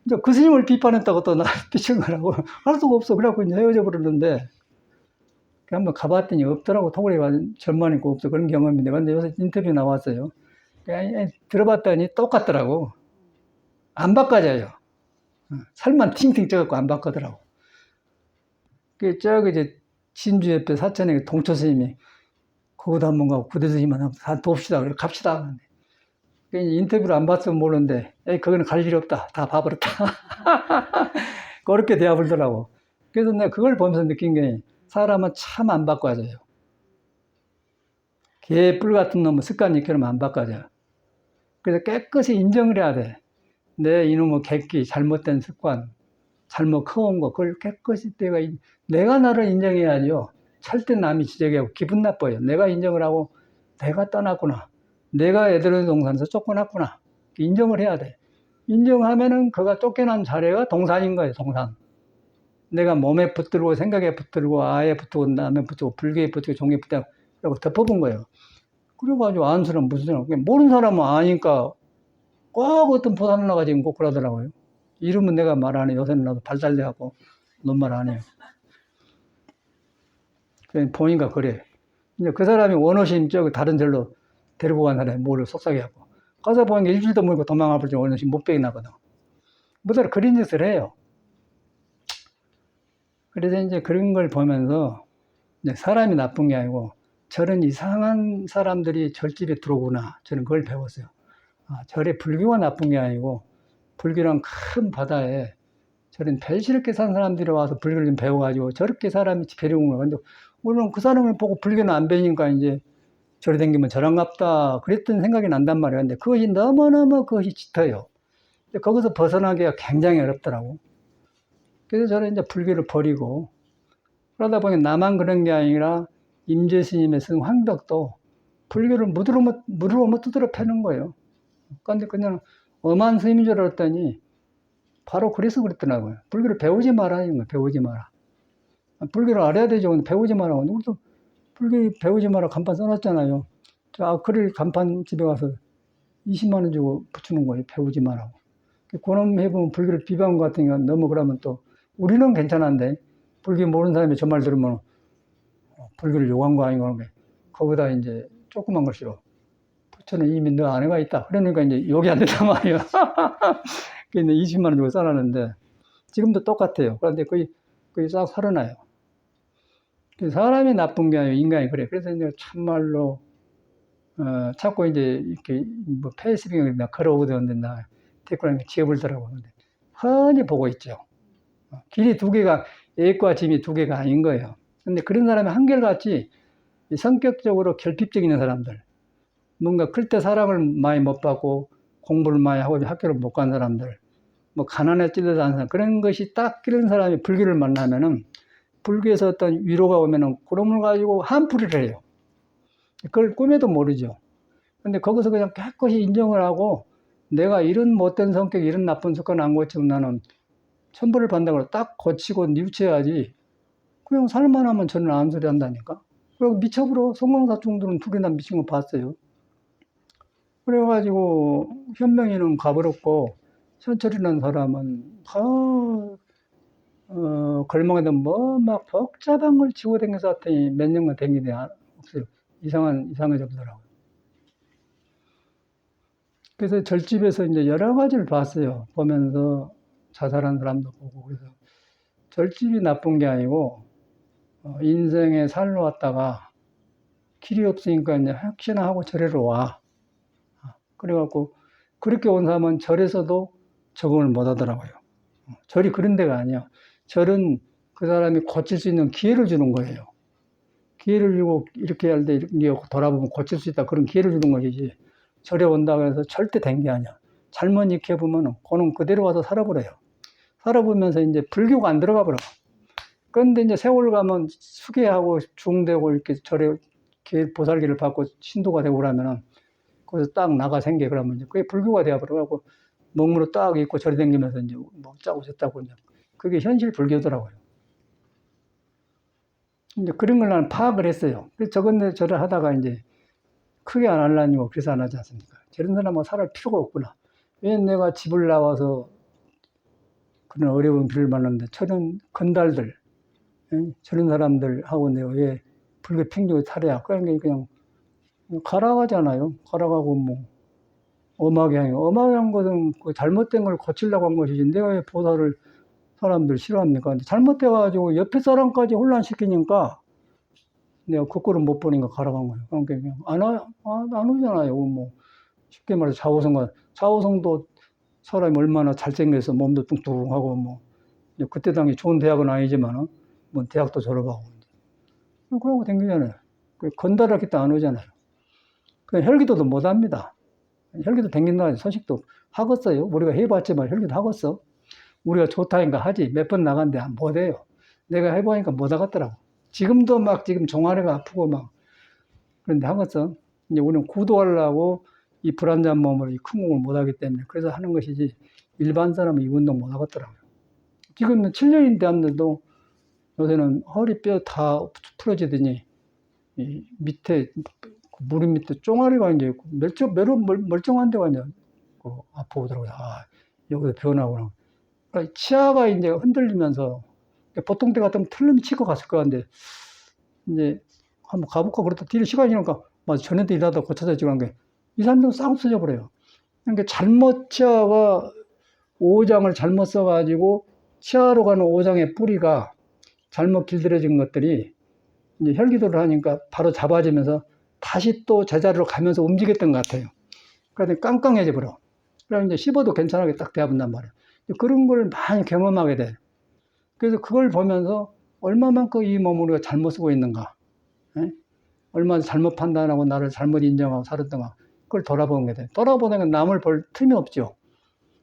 이제 그 스님을 비판했다고 또 나 비친 거라고. 할 수가 없어. 그래갖고 이제 헤어져 버렸는데, 한번 가봤더니 없더라고. 토굴에 절만 있고 없어. 그런 경험인데. 근데 요새 인터뷰 나왔어요. 들어봤더니 똑같더라고. 안 바꿔져요. 살만 팅팅 쪄갖고 안 바꿔더라고. 저기 이제 진주 옆에 사천에 동초 스님이 거기도 한번 가고 구대 스님만 한번 다 돕시다. 그래 갑시다. 인터뷰를 안 봤으면 모르는데, 거기는 갈 일이 없다. 다 봐버렸다. 그렇게 대화불더라고. 그래서 내가 그걸 보면서 느낀 게 사람은 참 안 바꿔져요. 개뿔 같은 놈은 습관 익혀놓으면 안 바꿔져요. 그래서 깨끗이 인정을 해야 돼. 내 이놈의 객기, 잘못된 습관, 잘못 커온 거, 그걸 깨끗이 내가 나를 인정해야죠. 절대 남이 지적하고 기분 나빠요. 내가 인정을 하고 내가 떠났구나. 내가 애들의 동산에서 쫓겨났구나. 인정을 해야 돼. 인정하면은 그가 쫓겨난 자리가 동산인 거예요, 동산. 내가 몸에 붙들고 생각에 붙들고 아에 붙들고 남에 붙들고 불교에 붙들고 종교에 붙들고 덮어본 거예요. 그래가지고 아는 사람은 무슨 사람, 모르는 사람은 아니까 꼭 어떤 보살을 나가지고 꼭 그러더라고요. 이름은 내가 말 안 해요. 요새는 나도 발달돼갖고 넌 말 안 해요. 보니까 그래. 이제 그 사람이 원어신 저기 다른 절로 데리고 간 사람이 뭐를 속삭여갖고 가서 보니까 일주일도 모르고 도망가버리지 원어신 못 빼기 나거든. 뭐더러 그런 짓을 해요. 그래서 이제 그런 걸 보면서 이제 사람이 나쁜 게 아니고 저런 이상한 사람들이 절집에 들어오구나. 저는 그걸 배웠어요. 절에 불교가 나쁜 게 아니고 불교란 큰 바다에 저런 별스럽게 산 사람들이 와서 불교를 좀 배워가지고 저렇게 사람이 배려온 거야. 근데 물론 그 사람을 보고 불교는 안 배우니까 이제 저리 댕기면 저랑갑다. 그랬던 생각이 난단 말이에요. 근데 그것이 너무너무 그것이 짙어요. 거기서 벗어나기가 굉장히 어렵더라고. 그래서 저는 이제 불교를 버리고, 그러다 보니 나만 그런 게 아니라 임재 스님의 쓴 황벽도 불교를 무드로 못 두드려 패는 거예요. 그런데 그냥 엄한 스님인 줄 알았더니 바로 그래서 그랬더라고요. 불교를 배우지 마라, 이거 배우지 마라. 불교를 알아야 되죠. 근데 배우지 마라. 우리도 불교 배우지 마라 간판 써놨잖아요. 저 아크릴 간판 집에 가서 20만 원 주고 붙이는 거예요. 배우지 마라고. 그놈 해보면 불교를 비방한 것 같으니까 너무 그러면 또 우리는 괜찮은데 불교 모르는 사람이 저 말 들으면 불교를 욕한 거 아닌가 하는 게 거기다 이제 조그만 글씨로 부처는 이미 너 아내가 있다. 그러니까 이제 욕이 안 된단 말이에요. 그래서 20만 원 주고 써놨는데 지금도 똑같아요. 그런데 거의 싹 살아나요. 사람이 나쁜 게 아니고 인간이 그래. 그래서 이제 참말로 자꾸 이제 이렇게 뭐 페이스북에 나 걸어오거든 나 댓글에 지어불더라고. 근데 훤히 보고 있죠. 길이 두 개가 액과 짐이 두 개가 아닌 거예요. 근데 그런 사람이 한결같이 성격적으로 결핍적인 사람들, 뭔가 클 때 사랑을 많이 못 받고 공부를 많이 하고 학교를 못 간 사람들, 뭐 가난에 찔려서 하는 사람, 그런 것이 딱 그런 사람이 불교를 만나면은 불교에서 어떤 위로가 오면은 그놈을 가지고 한풀이를 해요. 그걸 꿈에도 모르죠. 근데 거기서 그냥 깨끗이 인정을 하고 내가 이런 못된 성격, 이런 나쁜 습관 안 고치면 나는 천벌을 받는다고 딱 고치고 뉘우쳐야지. 그냥 살만 하면 저는 아무 소리 한다니까. 그리고 미쳐버려. 송강사중들은 두 개나 미친 거 봤어요. 그래가지고 현명이는 가버렸고 현철이라는 사람은 걸망에도 뭐 막 복잡한 걸 지고 다녀서 왔더니 몇 년간 댕기네 없어요. 이상해졌더라고요. 그래서 절집에서 이제 여러 가지를 봤어요. 보면서 자살한 사람도 보고. 그래서 절집이 나쁜 게 아니고 인생에 살러 왔다가 길이 없으니까 이제 혹시나 하고 절에로 와. 그래갖고 그렇게 온 사람은 절에서도 적응을 못 하더라고요. 절이 그런 데가 아니야. 절은 그 사람이 고칠 수 있는 기회를 주는 거예요. 기회를 주고 이렇게 할 때 돌아보면 고칠 수 있다. 그런 기회를 주는 것이지. 절에 온다고 해서 절대 된 게 아니야. 잘못 익혀보면 그는 그대로 와서 살아버려요. 살아보면서 이제 불교가 안 들어가 버려. 그런데 이제 세월 가면 수계하고 중되고 이렇게 절에 보살기를 받고 신도가 되고 그러면은 거기서 딱 나가 생겨. 그러면 이제 그게 불교가 되어버려가지고 먹물로 딱 있고 절에 다니면서 이제 먹자고 저자고 이제 그게 현실 불교더라고요. 이제 그런 걸 나는 파악을 했어요. 그래서 저를 하다가 이제 크게 안 하려니고 그래서 안 하지 않습니까? 저런 사람은 살할 필요가 없구나. 왜 내가 집을 나와서 그런 어려운 길을 만났는데 저런 건달들, 저런 사람들하고 내가 왜 불교 핑계고 살아야? 그냥 가라가잖아요. 가라가고 뭐 엄하게 한 것은 그 잘못된 걸 고치려고 한 것이지 내가 왜 보살을 사람들 싫어합니까? 근데 잘못돼가지고 옆에 사람까지 혼란시키니까 내가 그 꼴을 못 보니까 가라간 거예요. 그러니까 그냥 안 오잖아요. 뭐 쉽게 말해서 좌우성도 사람이 얼마나 잘생겨서 몸도 뚱뚱하고 뭐 그때 당시 좋은 대학은 아니지만은 뭐 대학도 졸업하고 그러고 댕기잖아요. 건달하겠다 안 오잖아요. 그 혈기도도 못 합니다. 혈기도 댕긴다 소식도 하겠어요. 우리가 해봤지만 혈기도 하겠어. 우리가 좋다니까 하지. 몇 번 나갔는데 못 해요. 내가 해보니까 못 하겠더라고. 지금도 막 지금 종아리가 아프고 막 그런데 하겠어. 이제 우리는 구도하려고 이 불안전 몸으로 이 큰 공을 못 하기 때문에 그래서 하는 것이지 일반 사람은 이 운동 못 하겠더라고요. 지금 7년인데 왔는데도 요새는 허리뼈 다 풀어지더니 이 밑에 무릎 밑에 종아리가 이제 멀쩡한 데가 이제 아프더라고요. 여기서 변하구나. 그러니까 치아가 이제 흔들리면서 보통 때 같으면 틀림이 치고 갔을 것 같은데 이제 한번 가볼까 그랬다 뒤로 시간이 지나니까 맞아 전에도 일하다 고쳐져 지고 이 사람들은 싹 없어져 버려요. 그러니까 잘못 치아가 오장을 잘못 써가지고 치아로 가는 오장의 뿌리가 잘못 길들여진 것들이 이제 혈기도를 하니까 바로 잡아지면서 다시 또 제자리로 가면서 움직였던 것 같아요. 그러더니 깡깡해져 버려. 그럼 이제 씹어도 괜찮게 딱 대합한단 말이에요. 그런 걸 많이 경험하게 돼. 그래서 그걸 보면서 얼마만큼 이 몸을 우리가 잘못 쓰고 있는가. 예? 얼마나 잘못 판단하고 나를 잘못 인정하고 살았던가 그걸 돌아보는 게 돼. 돌아보는 건 남을 볼 틈이 없죠.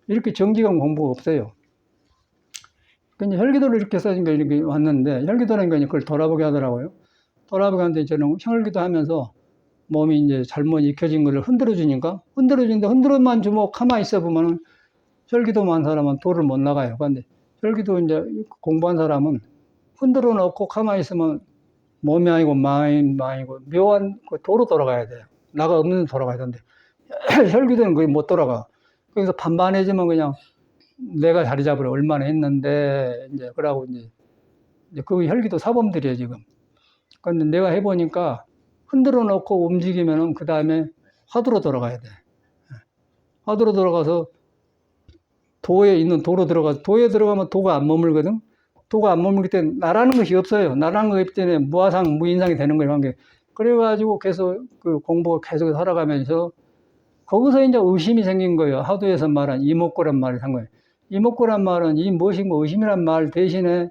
이렇게 정직한 공부가 없어요. 그러니까 혈기도를 이렇게 써진 게 이렇게 왔는데 혈기도라는 게 그걸 돌아보게 하더라고요. 돌아보게 하는데 저는 혈기도 하면서 몸이 이제 잘못 익혀진 걸 흔들어 주니까 흔들어주는데 흔들어만 주면 가만히 있어 보면은 혈기도만 사람은 도를 못 나가요. 그런데 혈기도 이제 공부한 사람은 흔들어 놓고 가만히 있으면 몸이 아니고 마음이 아니고 묘한 그 도로 돌아가야 돼요. 나가 없는 돌아가야 되는데 혈기도는 그게 못 돌아가. 그래서 반반해지면 그냥 내가 자리 잡으려 얼마나 했는데 이제 그러고 이제 그 혈기도 사범들이에요 지금. 그런데 내가 해보니까 흔들어 놓고 움직이면은 그 다음에 화두로 돌아가야 돼. 화두로 들어가서 도에 있는 도로 들어가서 도에 들어가면 도가 안 머물거든. 도가 안 머물기 때문에 나라는 것이 없어요. 나라는 것이 없기 때문에 무아상 무인상이 되는 거예요. 그래가지고 계속 그 공부가 계속 살아가면서 거기서 이제 의심이 생긴 거예요. 하도에서 말한 이목구란 말을 한 거예요. 이목구란 말은 이 무엇인가 의심이란 말 대신에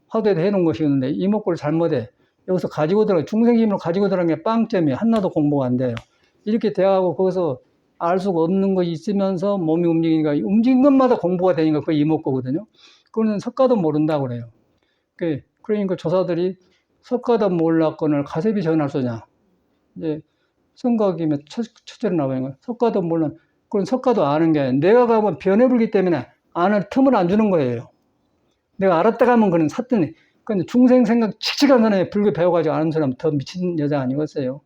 화두에도 해놓은 것이었는데 이목구를 잘못해. 여기서 가지고 들어가 중생심으로 가지고 들어간 게 빵점이에요. 하나도 공부가 안 돼요. 이렇게 돼가고 거기서 알 수가 없는 것이 있으면서 몸이 움직이니까 움직인 것마다 공부가 되니까 그게 이목구거든요. 그거는 석가도 모른다고 그래요. 그러니까 조사들이 석가도 몰랐거늘 가세비 전할 소냐. 이제 성각이면 첫째로 나와요. 있는 석가도 몰라. 그건 석가도 아는 게 아니라 내가 가면 변해불기 때문에 아는 틈을 안 주는 거예요. 내가 알았다 가면 그는 샀더니 근데 중생 생각 칙칙한 사람이 불교 배워가지고 아는 사람 더 미친 여자 아니겠어요?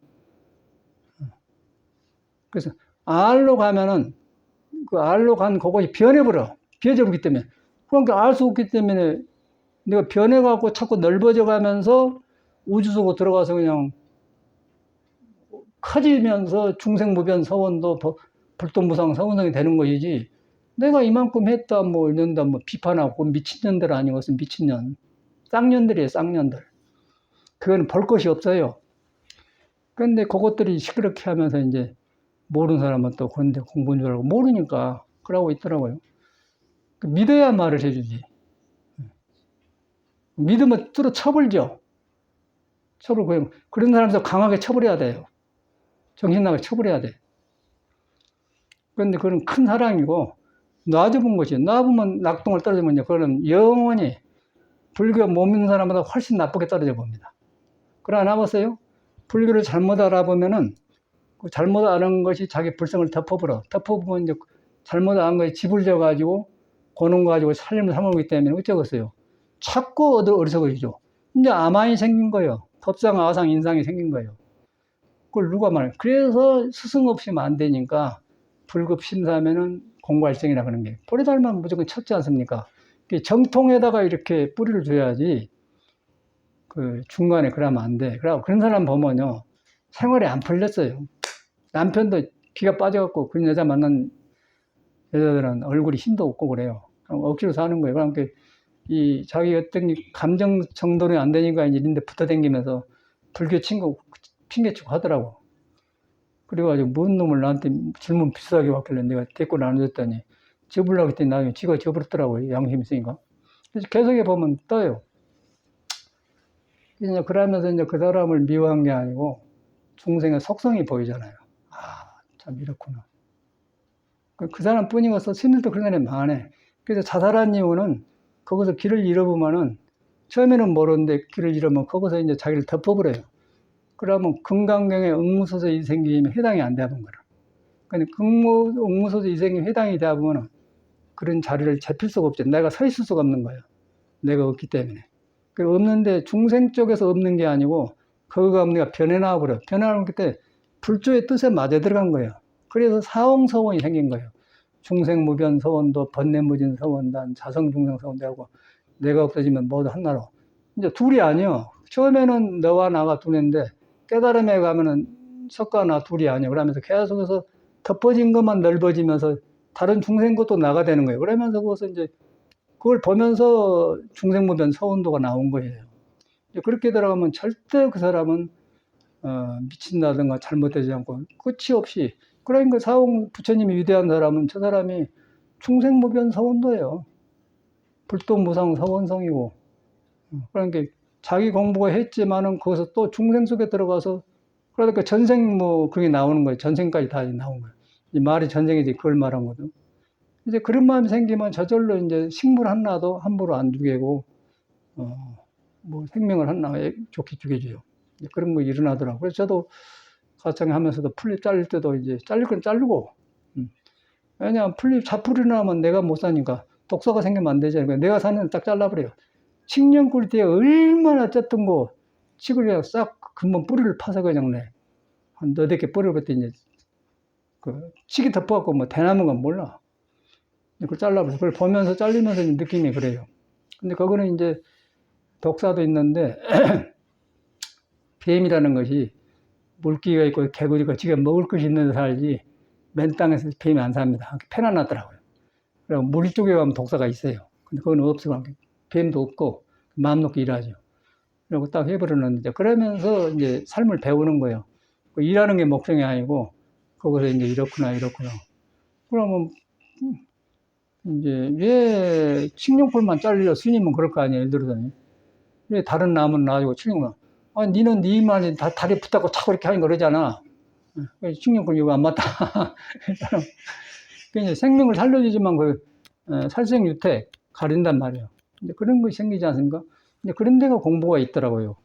그래서 알로 가면은 그 알로 간 그것이 변해버려. 비어져버리기 때문에. 그러니까 알 수 없기 때문에 내가 변해갖고 자꾸 넓어져 가면서 우주 속으로 들어가서 그냥 커지면서 중생무변 서원도 불동무상 서원성이 되는 것이지 내가 이만큼 했다 뭐 이런다 뭐 비판하고 미친년들 아니겠어 미친년 쌍년들이에요 쌍년들 그건 볼 것이 없어요. 그런데 그것들이 시끄럽게 하면서 이제 모르는 사람은 또 그런데 공부인 줄 알고 모르니까 그러고 있더라고요. 믿어야 말을 해주지. 믿으면 뚫어 쳐버리죠. 그런 사람도 강하게 쳐버려야 돼요. 정신 나가게 쳐버려야 돼. 그런데 그건 큰 사랑이고 놔줘본 것이 놔보면 낙동을 떨어지면요. 그거는 영원히 불교 못 믿는 사람보다 훨씬 나쁘게 떨어져 봅니다. 그러나 보세요. 불교를 잘못 알아보면은 그 잘못 아는 것이 자기 불성을 덮어버려. 덮어보면 이제 잘못 아는 것이 집을 져가지고 고는 거 가지고 살림을 삼아오기 때문에 어쩌겠어요. 자꾸 어리석어지죠. 이제 아만이 생긴 거예요. 법상, 아상, 인상이 생긴 거예요. 그걸 누가 말해. 그래서 스승 없이면 안 되니까 불급 심사하면은 공괄성이라 그러는 게 뿌리 달면 무조건 쳤지 않습니까? 정통에다가 이렇게 뿌리를 줘야지 그 중간에 그러면 안 돼. 그런 사람 보면요. 생활이 안 풀렸어요. 남편도 기가 빠져갖고 그런 여자 만난 여자들은 얼굴이 힘도 없고 그래요. 억지로 사는 거예요. 그러니까 이 자기 어떤 감정 정돈이 안 되니까 이제 이런데 붙어 다니면서 불교 친구 핑계치고 하더라고. 그래가지고 뭔 놈을 나한테 질문 비슷하게 왔길래 내가 데리고 나눠줬더니 접으려고 했더니 나중에 지가 접었더라고요. 양심 있으니까. 그래서 계속해 보면 떠요. 그래서 그러면서 이제 그 사람을 미워한 게 아니고 중생의 속성이 보이잖아요. 아, 참 이렇구나. 그 사람 뿐이어서 스님들도 그런 사람이 많아. 그래서 자살한 이유는 거기서 길을 잃어보면은 처음에는 모르는데 길을 잃으면 거기서 이제 자기를 덮어버려요. 그러면 금강경에 응무소서 이생김이 해당이 안 되는 거라. 근데 응무소서 이생김이 해당이 되면은 그런 자리를 잡힐 수가 없죠. 내가 서 있을 수가 없는 거예요. 내가 없기 때문에. 그 없는데 중생 쪽에서 없는 게 아니고 거기가 없는 게 변해 나와버려. 변해 나오기 때 불조의 뜻에 맞아 들어간 거예요. 그래서 사홍서원이 생긴 거예요. 중생무변 서원도 번뇌무진 서원단 자성중생 서원대하고 내가 없어지면 모두 하나로. 이제 둘이 아니요. 처음에는 너와 나가 둘인데 깨달음에 가면은 석가 나 둘이 아니야. 그러면서 계속해서 덮어진 것만 넓어지면서 다른 중생 것도 나가 되는 거예요. 그러면서 그것을 이제 그걸 보면서 중생무변 서운도가 나온 거예요. 그렇게 들어가면 절대 그 사람은 미친다든가 잘못되지 않고 끝이 없이 그러니까 사홍 부처님이 위대한 사람은 저 사람이 중생무변 서운도예요. 불도무상 서원성이고 그러니까 자기 공부가 했지만은 거기서 또 중생 속에 들어가서 그러니까 전생 뭐 그게 나오는 거예요. 전생까지 다 나온 거예요. 이 말이 전생이지 그걸 말한 거죠. 이제 그런 마음이 생기면 저절로 이제 식물 하나도 함부로 안 죽이고 뭐 생명을 하나 좋게 죽여줘요. 그런 거 일어나더라고요. 그래서 저도 가창 하면서도 풀잎 잘릴 때도 이제 잘릴 건 자르고 왜냐하면 풀잎 자풀이 나면 내가 못 사니까 독사가 생기면 안 되잖아요. 내가 사는 딱 잘라버려요. 칡년꿀띠에 얼마나 쪘던 거 칡을 그냥 싹 금방 뿌리를 파서 그냥 한 너댓 개 뿌려봤더니 이제 그 칡이 덮어갖고 뭐 대나무인 건 몰라. 그걸 잘라버려. 그걸 보면서 잘리면서 느낌이 그래요. 근데 그거는 이제 독사도 있는데 뱀이라는 것이 물기가 있고 개구리가 지가 먹을 것이 있는 데 살지 맨 땅에서 뱀이 안 삽니다. 편안하더라고요. 그리고 물 쪽에 가면 독사가 있어요. 근데 그건 없어요. 뱀도 없고 마음 놓고 일하죠. 그리고 딱 해버렸는데 그러면서 이제 삶을 배우는 거예요. 일하는 게 목적이 아니고 거기서 이제 이렇구나. 그러면 이제 왜 칡령풀만 잘려 스님은 그럴 거 아니에요. 예를 들어서 왜 다른 나무는 놔주고 칡령풀 니는 네 말이 다 다리 붙잡고 차고 이렇게 하는 거 그러잖아. 칡령풀 이거 안 맞다. 그러니까 생명을 살려주지만 살생유택 가린단 말이에요. 근데 그런 것이 생기지 않습니까? 근데 그런 데가 공부가 있더라고요.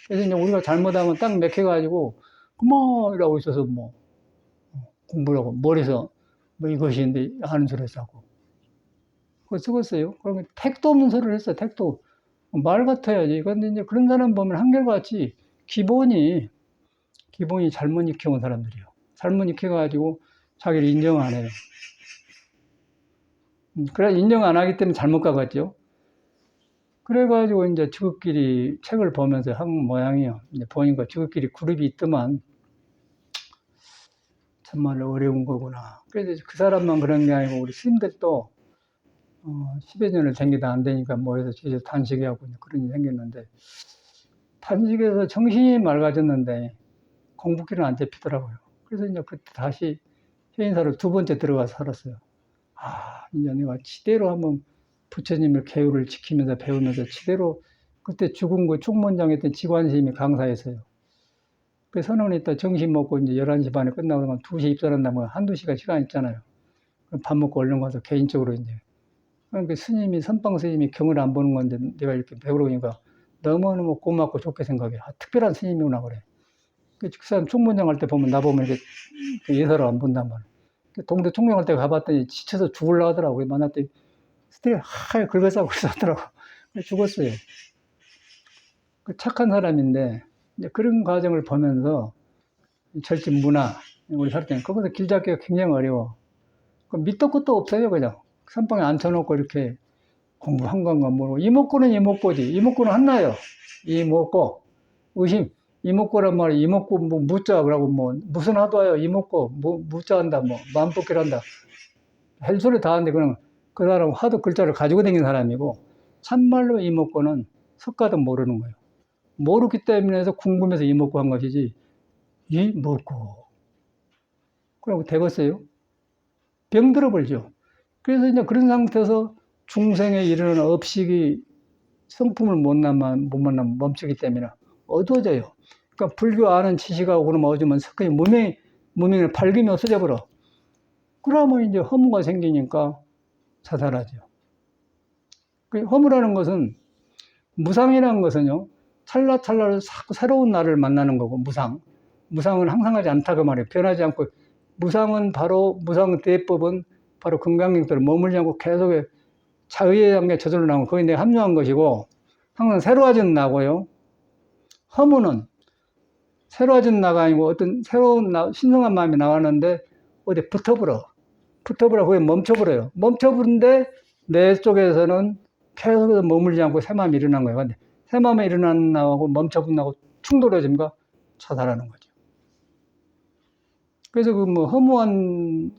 그래서 이제 우리가 잘못하면 딱 맥혀가지고 그만 이러고 있어서 뭐 공부라고 머리에서 뭐 이것인데 하는 소리 했다고. 그거 쓰겠어요. 그러면 택도 없는 소리를 했어요. 택도 말 같아야지. 그런데 이제 그런 사람 보면 한결같이 기본이 잘못 익혀온 사람들이요. 잘못 익혀가지고 자기를 인정 안 해요. 그래 인정 안 하기 때문에 잘못 가봤죠. 그래가지고 이제 지극끼리 책을 보면서 한 모양이요. 이제 보니까 지극끼리 그룹이 있더만 정말로 어려운 거구나. 그래서 그 사람만 그런 게 아니고 우리 스님들도 10여 년을 댕기다 안 되니까 모여서 제주 단식하고 그런 일이 생겼는데 단식에서 정신이 맑아졌는데 공부길은 안 잡히더라고요. 그래서 이제 그때 다시 해인사로 두 번째 들어가서 살았어요. 이제 내가 지대로 한번 부처님의 계율을 지키면서 배우면서 지대로 그때 죽은 거 충문장 했던 지관스님이 강사였어요. 그 선언을 했다 정신 먹고 이제 11시 반에 끝나고 2시에 입선한다면 한두 시간 시간 있잖아요. 그럼 밥 먹고 얼른 가서 개인적으로 이제. 그러니까 스님이, 선방 스님이 경을 안 보는 건데 내가 이렇게 배우러 오니까 너무너무 고맙고 좋게 생각해. 특별한 스님이구나 그래. 그 사람 충문장 할 때 보면 나 보면 이렇게 예사를 안 본단 말이야. 동대 총명할 때 가봤더니 지쳐서 죽으려고 하더라고요. 만났더니 스틸 하얗게 긁어싸고 있었더라고. 죽었어요. 그 착한 사람인데 이제 그런 과정을 보면서 절집 문화 우리 살 때는 거기서 길 잡기가 굉장히 어려워. 밑도 끝도 없어요. 그냥 선방에 앉혀놓고 이렇게 공부 한 건가 모르고 이목구는 이목구지. 이목구는 한나요. 이목구 의심 이목구란 말이 이목구 뭐 무자라고 뭐 무슨 하도하여 이목구 뭐 무자한다 뭐 마음뽑기를 한다. 할 소리 다 하는데 그냥 그 사람 하도 글자를 가지고 다니는 사람이고 참말로 이목구는 석가도 모르는 거예요. 모르기 때문에 해서 궁금해서 이목구 한 것이지 이목구 그러고 되겠어요? 병들어 버리죠. 그래서 이제 그런 상태에서 중생에 이르는 업식이 성품을 못 만나면 멈추기 때문에 어두워져요. 그러니까 불교 아는 지식하고 그러면 어쩌면 석가이 무명을 밝으면 없어져 버려. 그러면 이제 허무가 생기니까 자살하죠. 그 허무라는 것은 무상이라는 것은요. 찰나찰나로 자꾸 새로운 나를 만나는 거고 무상. 무상은 항상하지 않다고 말해요. 변하지 않고 무상 대법은 바로 금강경도를 머물지 않고 계속 자의의 단계에 저절로 나오고 거기에 내가 합류한 것이고 항상 새로워진 나고요. 허무는 새로워진 나가 아니고 어떤 새로운 신성한 마음이 나왔는데 어디 붙어버려. 거기에 멈춰버려요. 멈춰버린데 내 쪽에서는 계속해서 머물지 않고 새 마음이 일어난 거예요. 근데 새 마음이 일어나는 나하고 멈춰버린 나하고 충돌해집니까? 자살하는 거죠. 그래서 그 뭐 허무한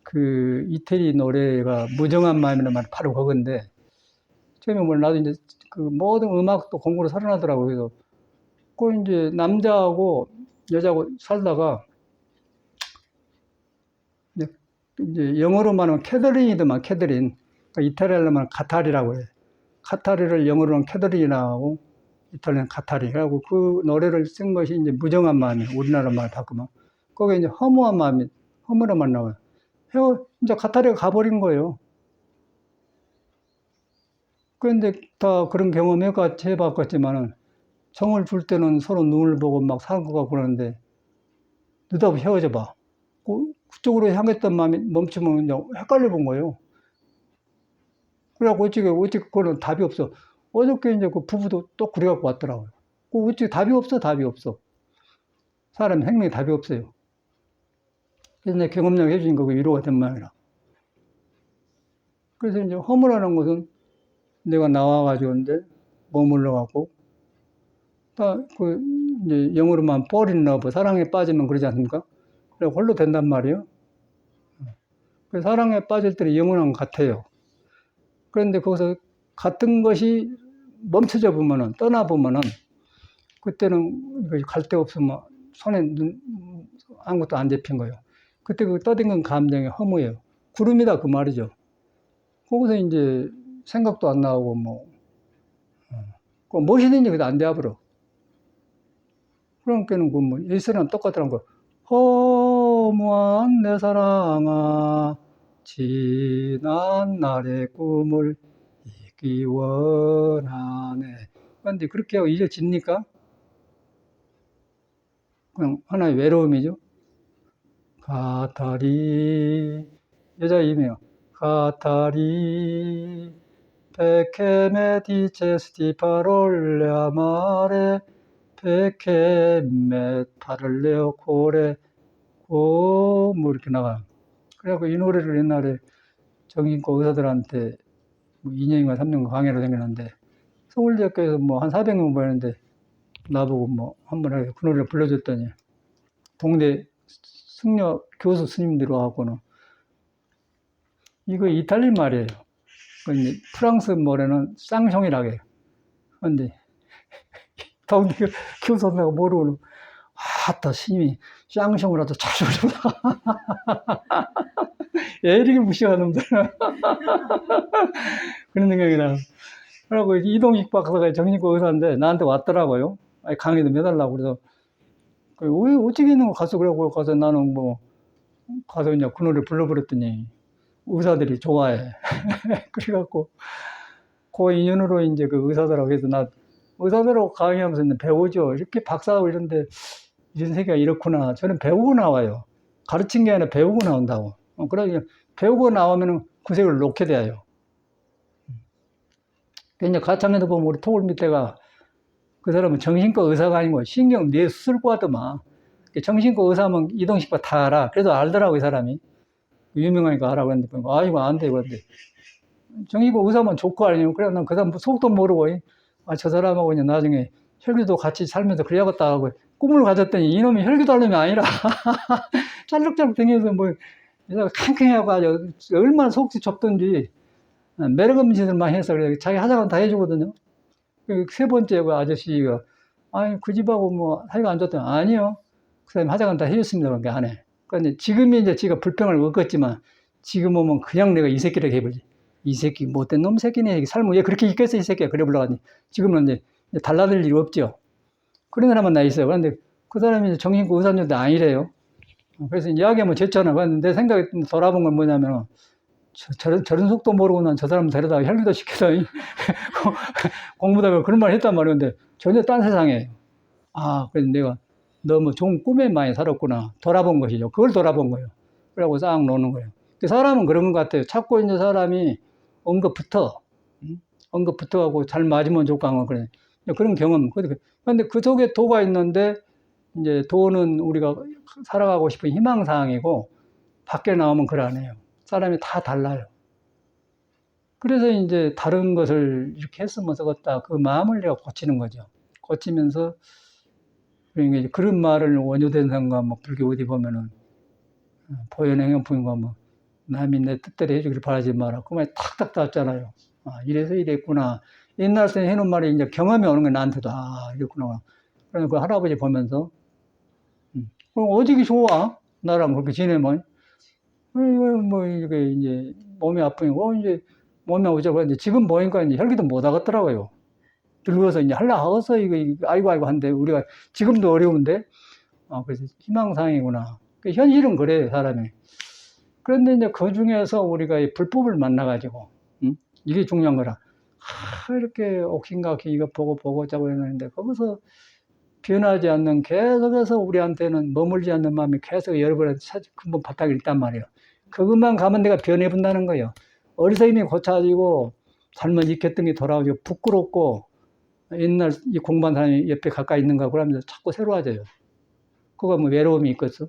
그 이태리 노래가 무정한 마음이라는 말 바로 그건데 처음에 뭐 나도 이제 그 모든 음악도 공부를 살아나더라고요. 그래서 그 이제 남자하고 여자하고 살다가 이제 영어로 말하면 캐더린이더만 캐더린. 그러니까 이탈리아로 말하면 카타리라고 해요. 카타리를 영어로는 캐더린이라고 하고 이탈리안 카타리. 그래갖고 그 노래를 쓴 것이 이제 무정한 마음이, 우리나라 말 바꾸면. 거기에 이제 허무한 마음이, 허무한만 나와요. 이제 카타리가 가버린 거예요. 그런데 다 그런 경험 해봤겠지만은, 정을 줄 때는 서로 눈을 보고 막 사는 것 같고 그러는데, 느닷없이 헤어져 봐. 그쪽으로 향했던 마음이 멈추면 이제 헷갈려 본 거예요. 그래갖고 어떻게 그거는 답이 없어. 어저께 이제 그 부부도 또 그래갖고 왔더라고요. 어떻게 답이 없어, 답이 없어. 사람 생명에 답이 없어요. 그래서 내 경험력 해주신 거고 위로가 된 모양이라. 그래서 이제 허무라는 것은 내가 나와가지고 이제 머물러갖고, 이제 영어로만 fall in love, 사랑에 빠지면 그러지 않습니까? 그래 홀로 된단 말이에요. 사랑에 빠질 때는 영원한 것 같아요. 그런데 거기서 같은 것이 멈춰져 보면은, 떠나보면은, 그때는 갈 데 없으면 손에 아무것도 안 잡힌 거예요. 그때 그 떠댕긴 감정이 허무해요. 구름이다 그 말이죠. 거기서 이제 생각도 안 나오고 무엇이든지 그도 안 되어버려. 그러니까는 예수랑 똑같더란 거. 허무한 내 사랑아, 지난 날의 꿈을 잊기 원하네. 그런데 그렇게 하고 잊어집니까? 그냥 하나의 외로움이죠. 가타리, 여자 이름이에요. 가타리, 베케메 디체스티 파롤레 아마레, 베케메 파를레오 코레, 이렇게 나가요. 그래갖고 이 노래를 옛날에 정신과 의사들한테 2년인가 3년간 강의를 생겼는데, 서울대학교에서 한 400명 모였는데, 나보고 한번 하게 그 노래를 불러줬더니, 동네 승려 교수 스님들이 와갖고는, 이거 이탈리아 말이에요. 프랑스 말에는 쌍숑이라고 해요. 근데, 동네 교수 선생가 모르고는, 아따, 스님이 쌍숑을 하도 잘 부르다. 애리게 무시하는 놈들. 그런 생각이 나요. 그러고 이동식 박사가 정신과 의사인데 나한테 왔더라고요. 강의도 해달라고. 그래서, 왜 어떻게 있는 거 가서 그러고 가서 나는 가서 이제 그 노래 불러버렸더니 의사들이 좋아해. 그래갖고, 그 인연으로 이제 그 의사들하고 해서 의사들하고 강의하면서 배우죠. 이렇게 박사하고 이런데 이런 세계가 이렇구나. 저는 배우고 나와요. 가르친 게 아니라 배우고 나온다고. 그러니까 배우고 나오면은 그 세계를 놓게 돼요. 이제 가창에도 보면 우리 토굴 밑에가 그 사람은 정신과 의사가 아니고 신경 뇌수술과더만. 정신과 의사면 이동식과 다 알아. 그래도 알더라고, 이 사람이. 유명하니까 알아. 그랬는데, 이거 안 돼. 그런데. 정신과 의사면 좋고 아니에요. 그래, 난 그 사람 속도 모르고, 저 사람하고 이제 나중에 혈기도 같이 살면서 그래야겠다 하고 꿈을 가졌더니 이놈이 혈기도 하려면 아니라 짤룩짤룩 댕겨서 캉캉하고 아주 얼마나 속이 좁던지 매력 없는 짓을 많이 해서 그래. 자기 하자고 다 해주거든요. 세 번째 그 아저씨가, 그 집하고 사이가 안 좋더니, 아니요. 그 사람이 하자고 다 해줬습니다. 그런 게 안 해. 그런데 지금이 이제 지가 불평을 얻겠지만, 지금 오면 그냥 내가 이 새끼를 해버리지. 이 새끼, 못된 놈 새끼네. 삶을 왜 그렇게 있겠어, 이 새끼야. 그래 불러가니. 지금은 이제 달라들 일이 없죠. 그런 사람은 나 있어요. 그런데 그 사람이 이제 정신과 의사인데 아니래요. 그래서 이야기하면 좋잖아. 내 생각에 돌아본 건 뭐냐면, 저런 속도 모르고 난 저 사람 데려다가 혈기도 시켜서 공부다가 그런 말 했단 말이었는데 전혀 딴 세상에. 그래서 내가 너무 좋은 꿈에 많이 살았구나. 돌아본 것이죠. 그걸 돌아본 거예요. 그러고 싹 노는 거예요. 사람은 그런 것 같아요. 찾고 있는 사람이 언급부터 하고 잘 맞으면 좋고 하는 그래. 그런 경험. 그런데 그 속에 도가 있는데 이제 도는 우리가 살아가고 싶은 희망사항이고 밖에 나오면 그걸 안 해요. 사람이 다 달라요. 그래서 이제 다른 것을 이렇게 했으면 쓰겠다. 그 마음을 내가 고치는 거죠. 고치면서, 그러니까 이제 그런 말을 원효대상과 불교 어디 보면은, 보현행연품인가 남이 내 뜻대로 해주기를 바라지 마라. 그 말이 탁탁 닿았잖아요. 이래서 이랬구나. 옛날 때 해놓은 말이 이제 경험이 오는 게 나한테도, 이랬구나. 그래서 그 할아버지 보면서, 그럼 어디가 좋아? 나랑 그렇게 지내면. 이게 이제 몸이 아프니까, 이제 몸이 오자고 했는데 지금 보니까 이제 혈기도 못 하겠더라고요. 늙어서 이제 하려고 하겠어. 이거, 아이고, 한데, 우리가 지금도 어려운데, 그래서 희망사항이구나. 현실은 그래요, 사람이. 그런데 이제 그 중에서 우리가 이 불법을 만나가지고, 이게 중요한 거라. 이렇게 옥신각신 이거 보고 자고 했는데, 거기서 변하지 않는, 계속해서 우리한테는 머물지 않는 마음이 계속 여러분한테 근본 바탕이 있단 말이에요. 그것만 가면 내가 변해본다는 거예요. 어리석임이 고쳐지고, 삶은 익혔던 게 돌아오고, 부끄럽고, 옛날 이 공부한 사람이 옆에 가까이 있는가 그러면서 자꾸 새로워져요. 그거 뭐 외로움이 있겠어?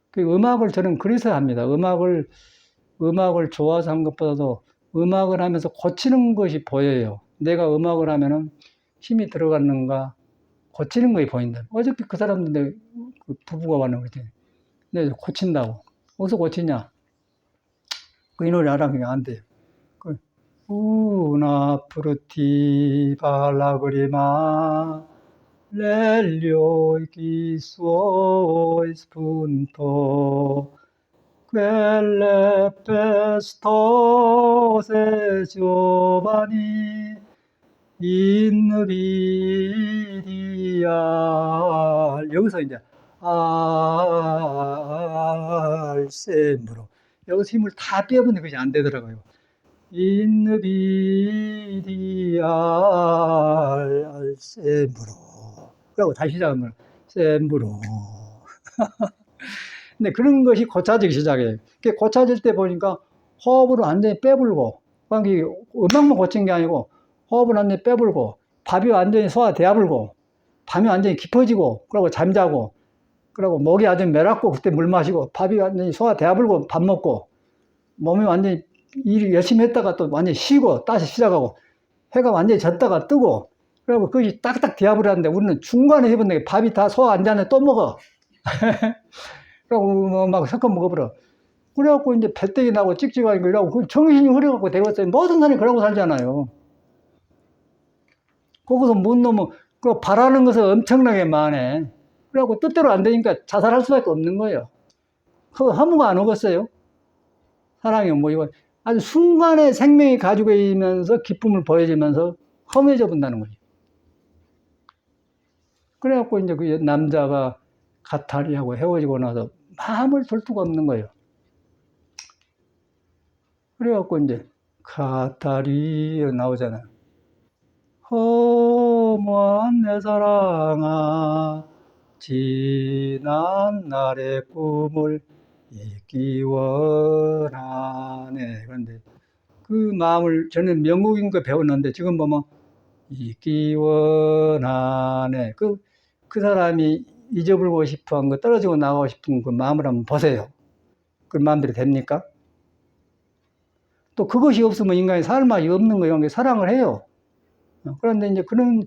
그 음악을 저는 그래서 합니다. 음악을 좋아서 한 것보다도 음악을 하면서 고치는 것이 보여요. 내가 음악을 하면은 힘이 들어가는가, 고치는 것이 보인다. 어저께 그 사람들, 그 부부가 왔는데, 내가 고친다고. 어디서 고치냐? 이 노래 알아? 그냥 안 돼요. Una fruttiva lagrima l'elio chi suoi spunto quelle pestose giovani invidia 여기서 이제 알셈으로 여기서 힘을 다 빼버리는 것이 안 되더라고요. 인비디알 셈브로 그러고 다시 시작하면 셈브로 근데 그런 것이 고쳐지기 시작해요. 고쳐질 때 보니까 호흡을 완전히 빼불고 음악만 고친 게 아니고 호흡을 완전히 빼불고 밥이 완전히 소화 되어불고 밤이 완전히 깊어지고 그러고 잠자고 그러고 목이 아주 메랍고 그때 물 마시고 밥이 완전히 소화 되어불고 밥 먹고 몸이 완전히 일 열심히 했다가 또 완전히 쉬고 다시 시작하고 해가 완전히 졌다가 뜨고 그리고 그것이 딱딱 디아블하는데 우리는 중간에 해본데 밥이 다 소화 안 되는데 또 먹어. 그리고 막 섞어 먹어버려. 그래갖고 이제 배때기 나고 찍찍하고 이러고 정신이 흐려갖고 되겠어요. 모든 사람이 그러고 살잖아요. 거기서 못 넘어 그 바라는 것은 엄청나게 많네. 그래갖고 뜻대로 안 되니까 자살할 수밖에 없는 거예요. 그거 허무가 안 오겠어요? 사랑이 뭐 이거 아주 순간에 생명이 가지고 있면서 기쁨을 보여주면서 험해져 본다는 거지. 그래갖고 이제 그 남자가 가타리하고 헤어지고 나서 마음을 둘 수가 없는 거예요. 그래갖고 이제 가타리 나오잖아요. 허무한 내 사랑아 지난 날의 꿈을 잊기 원하네. 그런데 그 마음을 저는 명곡인 거 배웠는데 지금 보면 잊기 원하네. 그 사람이 잊어버리고 싶어 한 거, 떨어지고 나가고 싶은 그 마음을 한번 보세요. 그 마음대로 됩니까? 또 그것이 없으면 인간이 살 맛이 없는 거예요. 사랑을 해요. 그런데 이제 그런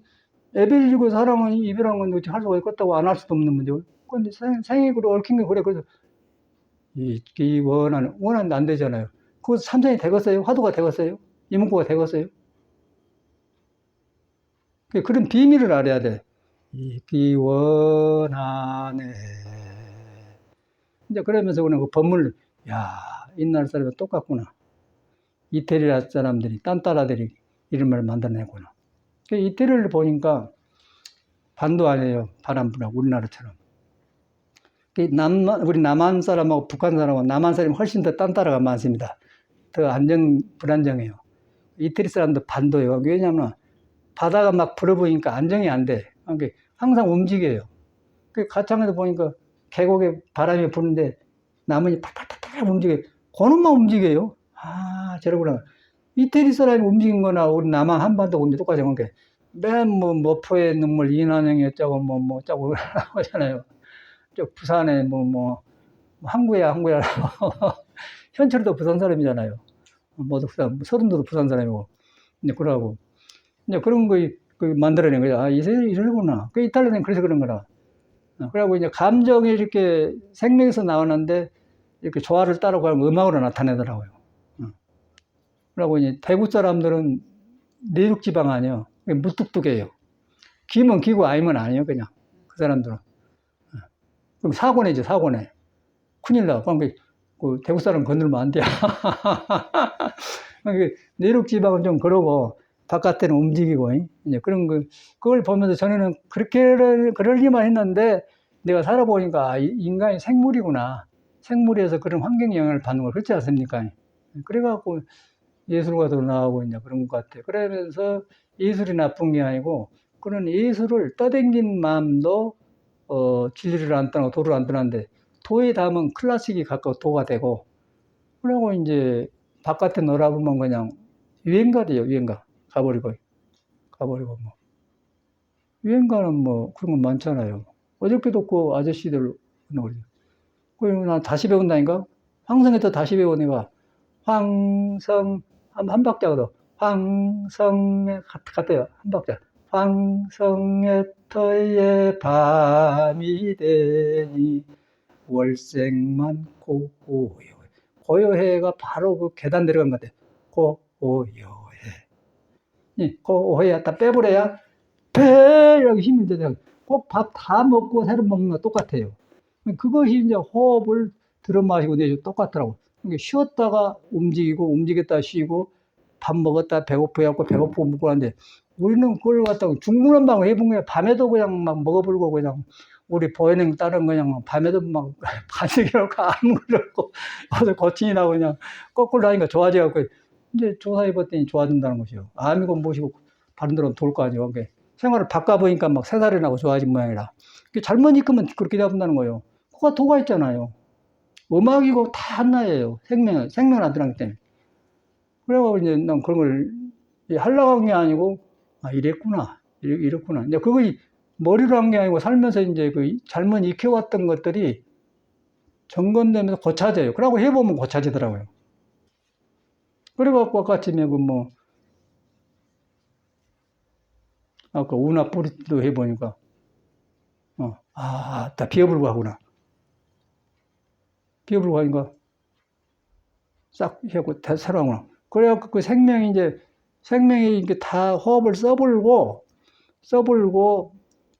애별지고 사랑은 이별한 건 할 수가 있겠다고 안 할 수도 없는 문제고. 그런데 생익으로 얽힌 게 그래. 그래서 잊기 원하는 안 되잖아요. 그거 참선이 되겠어요? 화두가 되겠어요? 이문구가 되겠어요? 그런 비밀을 알아야 돼. 잊기 원하네. 이제 그러면서 그런 그 법문을, 야, 옛날 사람이 똑같구나. 이태리 사람들이, 딴따라들이 이런 말을 만들어내구나. 이태리를 보니까 반도 아니에요. 바람 불하고 우리나라처럼. 우리 남한 사람하고 북한 사람하고 남한 사람이 훨씬 더 딴따라가 많습니다. 더 불안정해요. 이태리 사람도 반도예요. 왜냐하면 바다가 막 불어보니까 안정이 안 돼. 항상 움직여요. 가창에서 보니까 계곡에 바람이 부는데 나뭇잎이 팔팔팔팔 움직여요. 그놈만 움직여요. 저러구나. 이태리 사람이 움직인 거나 우리 남한 한반도 움직이 똑같이 한 게, 맨 모포의 눈물, 이난영이 어쩌고, 어쩌고 하잖아요. 저 부산에 항구야. 현철도 부산 사람이잖아요. 모두 서른도도 부산 사람이고. 이제 그러고. 이제 그런 거 만들어낸 거죠. 이러구나. 이탈리아는 그래서 그런 거라. 그러고 이제 감정이 이렇게 생명에서 나오는데 이렇게 조화를 따라가면 음악으로 나타내더라고요. 그러고 이제 대구 사람들은 내륙지방 아니에요. 무뚝뚝해요. 기면 기고 아니면 아니에요, 그냥. 그 사람들은. 그럼 사고내죠, 사고내. 큰일 나. 그 대구 사람 건들면 안 돼. 내륙지방은 좀 그러고, 바깥에는 움직이고, 이제 그런 그걸 보면서 저는 그러기만 했는데, 내가 살아보니까, 인간이 생물이구나. 생물에서 그런 환경 영향을 받는 걸 그렇지 않습니까? 그래갖고 예술가도 나오고 이제 그런 것 같아요. 그러면서 예술이 나쁜 게 아니고, 그런 예술을 떠댕긴 마음도, 진리를 안 떠나고 도를 안 떠나는데, 도에 닿으면 클래식이 가까워 도가 되고, 그러고 이제 바깥에 놀아보면 그냥 유행가돼요, 유행가. 가버리고 뭐. 유행가는 뭐 그런 건 많잖아요. 어저께도 그 아저씨들, 그리고 난 다시 배운다니까? 황성에 또 다시 배운 애가, 황성, 한 박자가 더, 황성에, 같아요. 한 박자. 황성에 터에 밤이 되니 월색만 고요해. 고요해가 바로 그 계단 내려간 것 같아. 고요해. 고요해. 다 빼버려야 배라고 힘이 되잖아요. 꼭 밥 다 먹고 새로 먹는 거 똑같아요. 그것이 이제 호흡을 들어 마시고 내쉬고 똑같더라고. 그러니까 쉬었다가 움직이고, 움직였다 쉬고, 밥 먹었다 배고프고, 배고프고 먹고 하는데, 우리는 그걸 갖다가 중구난방을 해본 거야. 밤에도 그냥 막 먹어불고, 그냥, 우리 보현행 딸은 그냥 밤에도 막 반죽이라고 아무것도 없고, 어서 거친이 나고 그냥 거꾸로 하니까 좋아져갖고, 이제 조사해봤더니 좋아진다는 것이요. 암이고 무엇이고, 바른 대로 돌 거 아니에요. 그러니까 생활을 바꿔보니까 막 3살이 나고 좋아진 모양이라. 잘못 이끄면 그렇게 잡는다는 거예요. 코가 도가 있잖아요. 음악이고 다 하나예요. 생명 안 들어가기 때문에. 그래가지고 이제 난 그런 걸 하려고 한 게 아니고, 아, 이랬구나. 이랬구나. 이제 그거 머리로 한 게 아니고 살면서 이제 그 잘못 익혀왔던 것들이 점검되면서 고쳐져요. 그러고 해보면 고쳐지더라고요. 그래갖고 아까 아침에 아까 우나 뿌리도 해보니까, 다 비어불고 하구나. 비어불고 하니까 싹 하고 새로 하구나. 그래갖고 그 생명이 이렇게 다 호흡을 써불고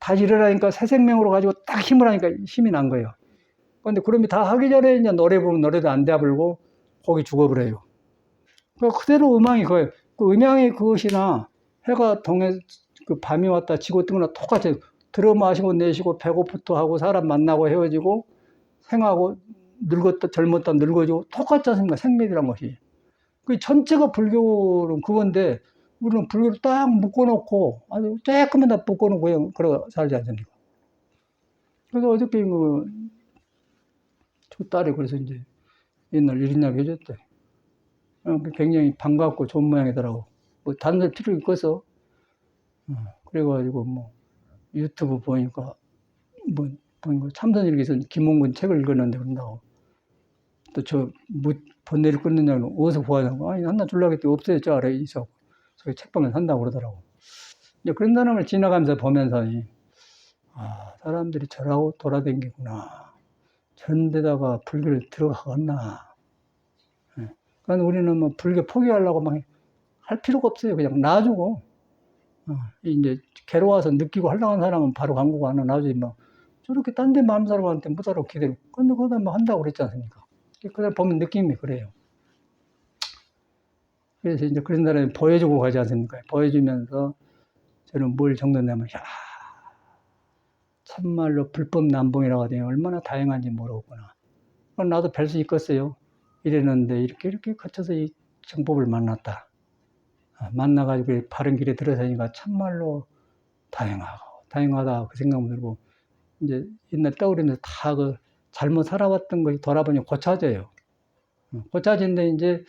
다시 일어나니까 새 생명으로 가지고 딱 힘을 하니까 힘이 난 거예요. 근데 그러면 다 하기 전에 이제 노래 부르면 노래도 안 돼버리고 거기 죽어버려요. 그대로 음악이 그거예요. 그 음향이 그것이나 해가 그 밤이 왔다 지고 뜬 거나 똑같아요. 들어 마시고 내쉬고 배고프도 하고 사람 만나고 헤어지고 생하고 늙었다 젊었다 늙어지고 똑같지 않습니까? 생맥이란 것이. 그 전체가 불교는 그건데 우리는 불교를 딱 묶어놓고 아주 조금만 다 묶어놓고 그냥 그러고 살지 않습니까? 그래서 어저께 저 딸이 그래서 이제 옛날 일인양 해줬대. 굉장히 반갑고 좋은 모양이더라고. 뭐 다른 데 필요 있겠어. 그래가지고 유튜브 보니까 보니까 참선일기에서 김홍근 책을 읽었는데 그런다고. 또 번뇌를 끊느냐고 어디서 구하냐고. 아니 하나 줄라고 했더니 없어요. 저 아래에 있어. 저기 책방에 산다고 그러더라고. 이제 그런 사람을 지나가면서 보면서 사람들이 저라고 돌아다니구나. 저런 데다가 불교를 들어가겠나. 그러니까 우리는 불교 포기하려고 막 할 필요가 없어요. 그냥 놔주고. 이제 괴로워서 느끼고 하려는 사람은 바로 광고가 하나 놔주지 저렇게 딴 데 마음 사람한테 못 알아 기대고. 근데 그거다 한다고 그랬지 않습니까? 그냥 보면 느낌이 그래요. 그래서 이제 그런 사람이 보여주고 가지 않습니까? 보여주면서 저는 뭘 정도냐면, 참말로 불법 남봉이라고 하더니 얼마나 다양한지 모르겠구나. 나도 뵐 수 있겠어요. 이랬는데 이렇게 거쳐서 이 정법을 만났다. 만나가지고 바른 길에 들어서니까 참말로 다양하다 그 생각 들고 이제 옛날 떠오르면서 다 그 잘못 살아왔던 것이 돌아보니 고쳐져요. 고쳐진데 이제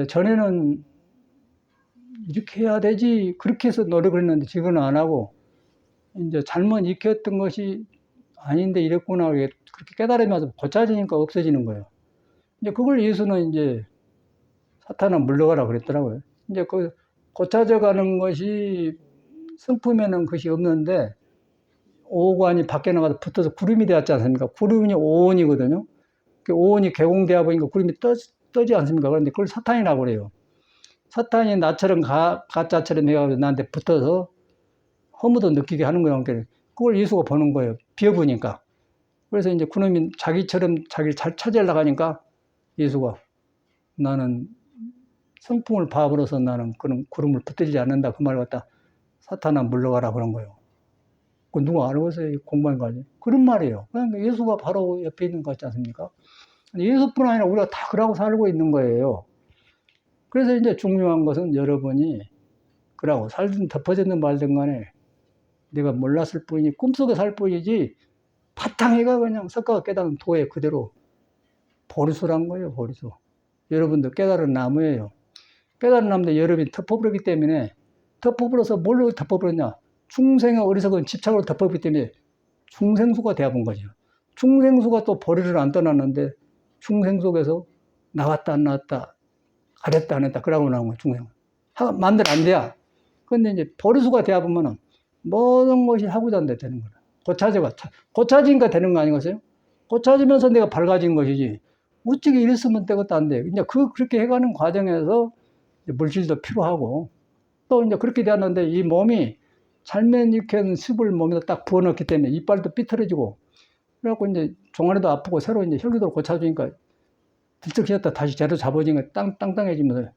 전에는 이렇게 해야 되지 그렇게 해서 노력을 했는데 지금은 안 하고 이제 잘못 익혔던 것이 아닌데 이랬구나 그렇게 깨달으면서 고쳐지니까 없어지는 거예요. 이제 그걸 예수는 이제 사탄은 물러가라 그랬더라고요. 이제 그 고쳐져 가는 것이 성품에는 그것이 없는데 오관이 밖에 나가서 붙어서 구름이 되었지 않습니까? 구름이 오온이거든요. 그 오온이 개공되어 보니까 구름이 떠지 않습니까? 그런데 그걸 사탄이라고 그래요. 사탄이 나처럼 가짜처럼 해가지고 나한테 붙어서 허무도 느끼게 하는 거예요. 그걸 예수가 보는 거예요. 비어보니까. 그래서 이제 그놈이 자기처럼 자기를 잘 찾으려고 하니까 예수가 나는 성품을 봐버려서 나는 그런 구름을 붙들지 않는다. 그 말 갖다 사탄아 물러가라 그런 거예요. 그 누가 알아보세요? 공부한 거 아니에요? 그런 말이에요. 그러니까 예수가 바로 옆에 있는 것 같지 않습니까? 예수뿐 아니라 우리가 다 그러고 살고 있는 거예요. 그래서 이제 중요한 것은 여러분이 그러고 살든 덮어졌든 말든 간에 내가 몰랐을 뿐이지 꿈속에 살 뿐이지 바탕에가 그냥 석가가 깨달은 도에 그대로 보리수란 거예요. 보리수. 여러분도 깨달은 나무예요. 깨달은 나무인데 여러분이 덮어버렸기 때문에 덮어버려서 뭘로 덮어버렸냐? 중생의 어리석은 집착으로 덮어버렸기 때문에 중생수가 되어본 거죠. 중생수가 또 보리를 안 떠났는데 중생 속에서 나왔다 안 나왔다 가렸다 안 했다 그러고 나온 거예요. 중생. 마음대로 안 돼야. 근데 이제 보리수가 되어보면은 모든 것이 하고자 한데 되는 거라. 고차지니까 되는 거 아니겠어요? 고차지면서 내가 밝아진 것이지. 어찌게 이랬으면 되것도 안 돼. 이제 그렇게 해가는 과정에서 물질도 필요하고 또 이제 그렇게 되었는데 이 몸이 잘못 익혀놓은 습을 몸에다 딱 부어넣기 때문에 이빨도 삐뚤어지고 그래갖고 이제 종아리도 아프고 새로 이제 혈기도를 고쳐주니까 들쩍 휘었다 다시 제대로 잡아지니까 땅땅해지면서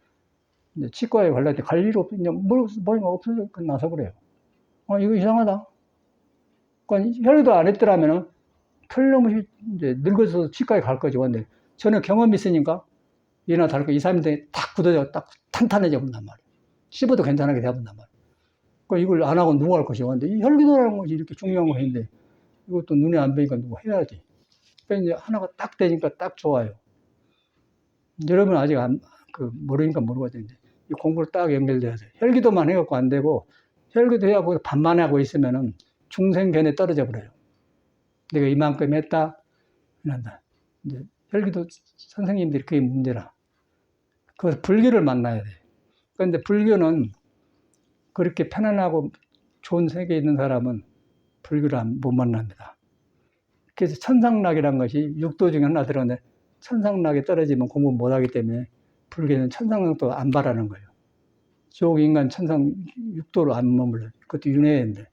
이제 치과에 갈때 갈 일 없, 이제 뭐가 없어져 나서 그래요. 이거 이상하다. 그러니까 혈기도 안 했더라면은 틀림없이 이제 늙어서 치과에 갈 거지. 근데 저는 경험이 있으니까 이나 다를까 2, 3일 뒤에 탁 굳어져 딱 탄탄해져 본단 말이에요. 씹어도 괜찮게 되어본단 말이에요. 그러니까 이걸 안 하고 누가 할 것이요. 근데 이 혈기도라는 것이 이렇게 중요한 것인데 이것도 눈에 안 보이니까 누가 해야지. 그러니까 이제 하나가 딱 되니까 딱 좋아요. 여러분 아직 모르니까 모르거든요. 이 공부를 딱 연결돼야 돼요. 혈기도만 해갖고 안 되고 혈기도 해야 반만 하고 있으면은 중생견에 떨어져 버려요. 내가 이만큼 했다, 이런다. 이제 혈기도 선생님들이 그게 문제라. 그래서 불교를 만나야 돼. 그런데 불교는 그렇게 편안하고 좋은 세계에 있는 사람은 불교를 못 만납니다. 그래서 천상락이라는 것이 육도 중에 하나 들었는데 천상락에 떨어지면 공부 못하기 때문에 불교는 천상락도 안 바라는 거예요. 지옥 인간 천상 육도로 안 머물러. 그것도 윤회인데.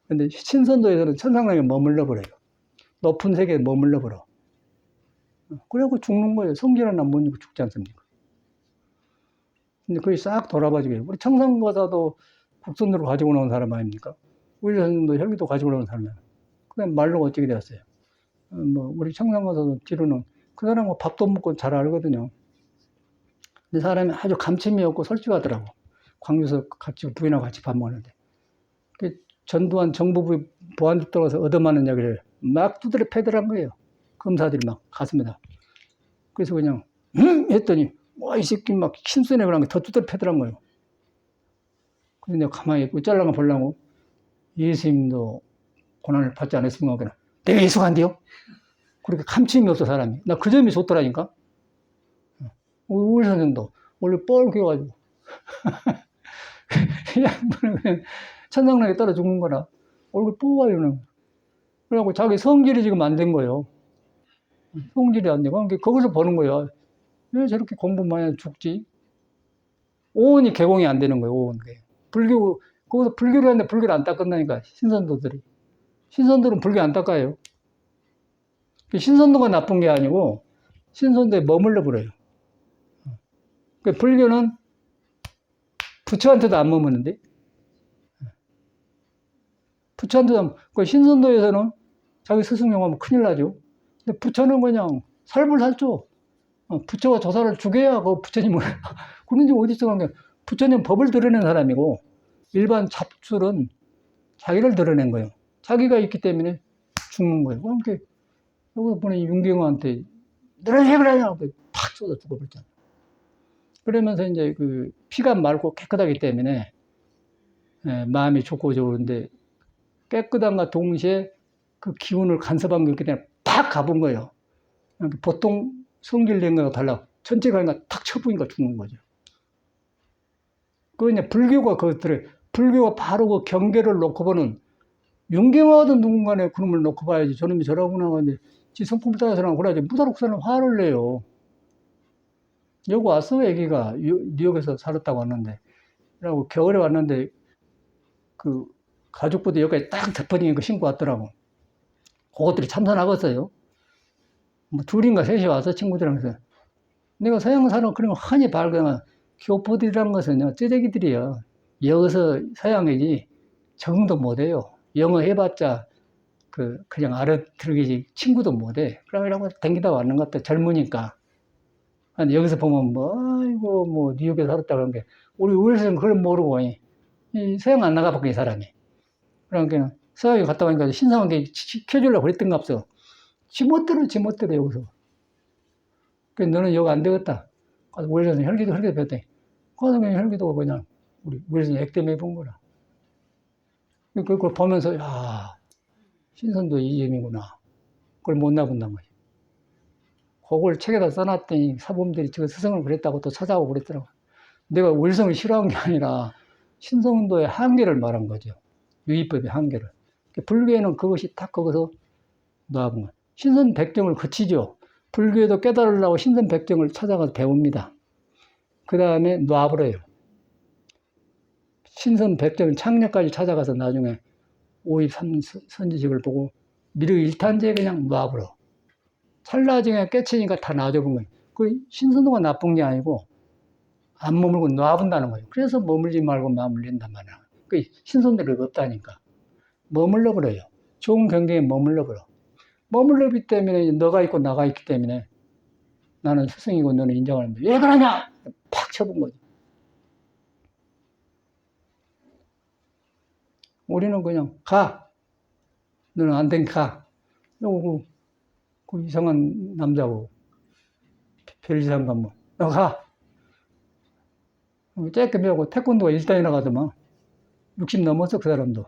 근데 신선도에서는 천상락에 머물러 버려요. 높은 세계에 머물러 버려. 그래갖고 죽는 거예요. 성질 하나 못 입고 죽지 않습니까? 근데 그게 싹 돌아봐지게. 우리 청상보다도 국선으로 가지고 나온 사람 아닙니까? 우리 선생님도 혈기도 가지고 나온 사람이에요. 그다음 말로 어떻게 되었어요? 우리 청상가서도 뒤로는 그 사람은 밥도 먹고 잘 알거든요. 근데 사람이 아주 감침이 없고 솔직하더라고. 광주에서 같이 부인하고 같이 밥 먹는데. 전두환 정부부 보안局들어가서 얻어맞는 이야기를 막 두드려 패더란 거예요. 검사들이 막 가슴에다. 그래서 그냥 했더니 이 새끼 막 심순에 그런 게 더 두드려 패더란 거예요. 근데 내가 가만히 있고 잘라가 보려고 예수님도 고난을 받지 않았습니까? 그냥 내가 예수가 안 돼요? 그렇게 감침이 없어 사람이. 나 그 점이 좋더라니까. 우리 선생도 원래 뻘개가지고 그냥 천상락에 떨어 죽는 거라 얼굴 뿌가요. 그래갖고 자기 성질이 지금 안 된 거예요. 성질이 안 되고 거기서 보는 거예요. 왜 저렇게 공부 많이 해서 죽지? 오온이 개공이 안 되는 거예요. 오온. 불교 거기서 불교를 하는데 불교를 안 닦았다니까 신선도들이. 신선도는 불교 안 닦아요. 신선도가 나쁜 게 아니고 신선도에 머물러 버려요. 불교는 부처한테도 안 머무는데 부처한테도 신선도에서는 자기 스승용하면 큰일 나죠. 근데 부처는 그냥 살불살조. 부처가 조사를 죽여야 그 부처님을 그런지 어디서 간 게 부처님 법을 드러낸 사람이고 일반 잡술은 자기를 드러낸 거예요. 자기가 있기 때문에 죽는 거예요. 그러니까 여기 보니 윤경호한테 너는 왜 그러냐고 팍 쏟아 죽어버렸잖아요. 그러면서 이제 그 피가 맑고 깨끗하기 때문에 마음이 좋고 좋은데 깨끗함과 동시에 그 기운을 간섭한 게 있기 때문에 팍 가본 거예요. 보통 성질낸 거하고 달라. 천체가 그러니까 탁 쳐보니까 죽는 거죠. 그 이제 불교가 불교가 바로 그 경계를 놓고 보는 윤경화든 누군가의 그놈을 놓고 봐야지. 저놈이 저러구나. 근데 지 성품을 따라서는 그래야지. 무다르고 사는 화를 내요. 여기 왔어, 애기가. 뉴욕에서 살았다고 왔는데. 그러고 겨울에 왔는데, 그, 가족부터 여기까지 딱 덮어진 거 신고 왔더라고. 그것들이 참선하겠어요. 둘인가 셋이 와서 친구들이랑 해서. 내가 서양 사람 그런 거 흔히 발견한 교포들이란 것은요, 쯔레기들이요. 여기서 서양이지 적응도 못해요. 영어 해봤자 그냥 알아들으지 친구도 못해. 그러고 댕기다 왔는 것 같아. 젊으니까. 아니, 여기서 보면 아이고, 뉴욕에 살았다 그런 게, 우리 우리에서는 그걸 모르고, 이 서양 안 나가봤고, 이 사람이. 그러니까, 서양에 갔다 오니까 신성한 게 시켜주려고 그랬던가 없어. 지멋대로, 여기서. 그래서 너는 여기 안 되겠다. 가서 우리에서는 혈기도 배웠대. 가서 그냥 혈기도 그냥, 우리에서는 액땜해 본 거라. 그걸 보면서, 야, 신선도 이 점이구나. 그걸 못 나본단 말이야. 그걸 책에다 써놨더니 사범들이 저 스승을 그랬다고 또 찾아오고 그랬더라고. 내가 월성을 싫어한 게 아니라 신성운동의 한계를 말한 거죠. 유의법의 한계를. 불교에는 그것이 딱 거기서 나온 거예요. 신선백정을 거치죠. 불교에도 깨달으려고 신선백정을 찾아가서 배웁니다. 그 다음에 놔버려요. 신선백정 창녀까지 찾아가서 나중에 오입 선지식을 보고 미륵 일탄제 그냥 놔버려. 찰나중에 깨치니까 다 놔줘본 거예요. 그 신선도가 나쁜 게 아니고 안 머물고 놔본다는 거예요. 그래서 머물지 말고 맞물린단 말이야. 그 신선도가 없다니까. 머물러 버려요. 좋은 경계에 머물러 버려. 머물러기 때문에 너가 있고 나가 있기 때문에 나는 스승이고 너는 인정하는데 왜 그러냐? 팍 쳐본 거지. 우리는 그냥 가. 너는 안 된 가. 그 이상한 남자고 별 이상한 건 뭐. 너 가. 쬐끔 배우고 태권도가 1단이나 가더만 60 넘었어 그 사람도.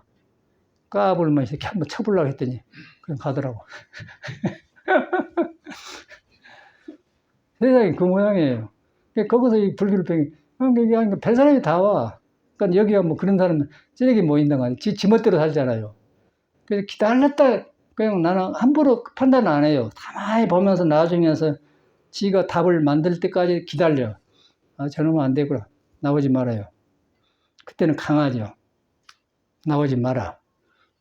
까불면 이렇게 한번 쳐보려고 했더니 그냥 가더라고. 세상이 그 모양이에요. 거기서 이 불교를 배우니까 별 사람이 다 와. 그러니까 여기가 뭐 그런 사람은 찌르게 모인다 거 아니에요. 지멋대로 살잖아요. 그래서 기다렸다 그냥 나는 함부로 판단 안 해요. 가만히 보면서 나중에서 지가 답을 만들 때까지 기다려. 아, 저놈은 안 되구나. 나오지 말아요. 그때는 강하죠. 나오지 마라.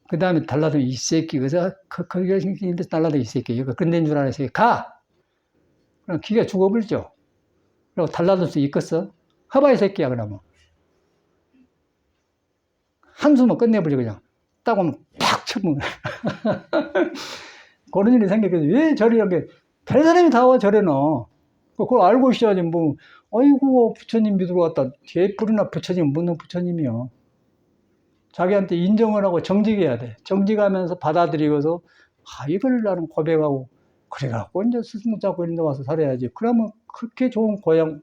그 다음에 달라도 이 새끼, 그래서 거기가 달라도 이 새끼, 여기 끝낸 줄 알아서 가! 그럼 기가 죽어버리죠. 그리고 달라들 수 있겠어? 허봐, 이 새끼야, 그러면. 한숨만 끝내버리고 그냥. 딱 오면 팍 쳐보면. 그런 일이 생겼거든. 왜 저리 이렇게, 별 사람이 다 와, 저래 너. 그걸 알고 있어야지, 뭐, 아이고, 부처님 믿으러 왔다. 개뿔이나 부처님, 무슨 부처님이요. 자기한테 인정을 하고 정직해야 돼. 정직하면서 받아들이고서, 아, 이걸 나는 고백하고, 그래갖고 이제 스승 잡고 이런 데 와서 살아야지. 그러면 그렇게 좋은 고향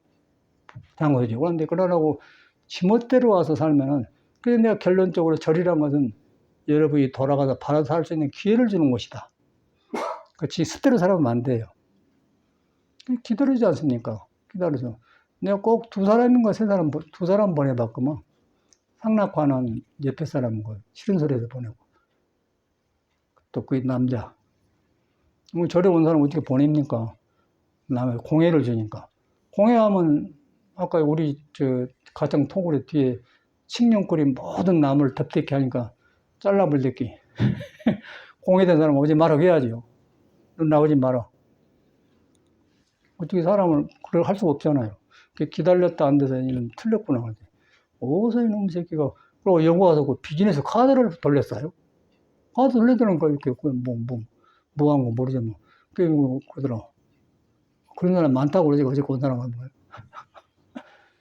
장소지. 그런데 그러라고 지멋대로 와서 살면은, 그래서 내가 결론적으로 절이란 것은 여러분이 돌아가서 받아서 살 수 있는 기회를 주는 곳이다. 그렇지, 스스로 살아면 안 돼요. 기다리지 않습니까? 기다려서. 내가 꼭 두 사람인가 세 사람, 두 사람 보내봤구만. 상락화는 옆에 사람 싫은 소리에서 보내고. 또 그 남자. 뭐 절에 온 사람 어떻게 보냅니까? 남의 공예를 주니까. 공예하면 아까 우리 가정 토굴의 뒤에 칡령꿀이 모든 나무를 덮대게 하니까 잘라버리기. 공예된 사람 오지 말라고 해야죠. 너 나오지 마라. 어떻게 사람을 그걸 할 수가 없잖아요. 기다렸다 안 돼서 이는 틀렸구나. 어디서 이놈 새끼가 그리고 영국 와서 그 비즈니스 카드를 돌렸어요. 카드 돌려드는 거 이렇게 뭐한 거 모르죠 뭐. 그러더라. 그런 사람 많다고 그러지 어제 그 사람 한 거예요.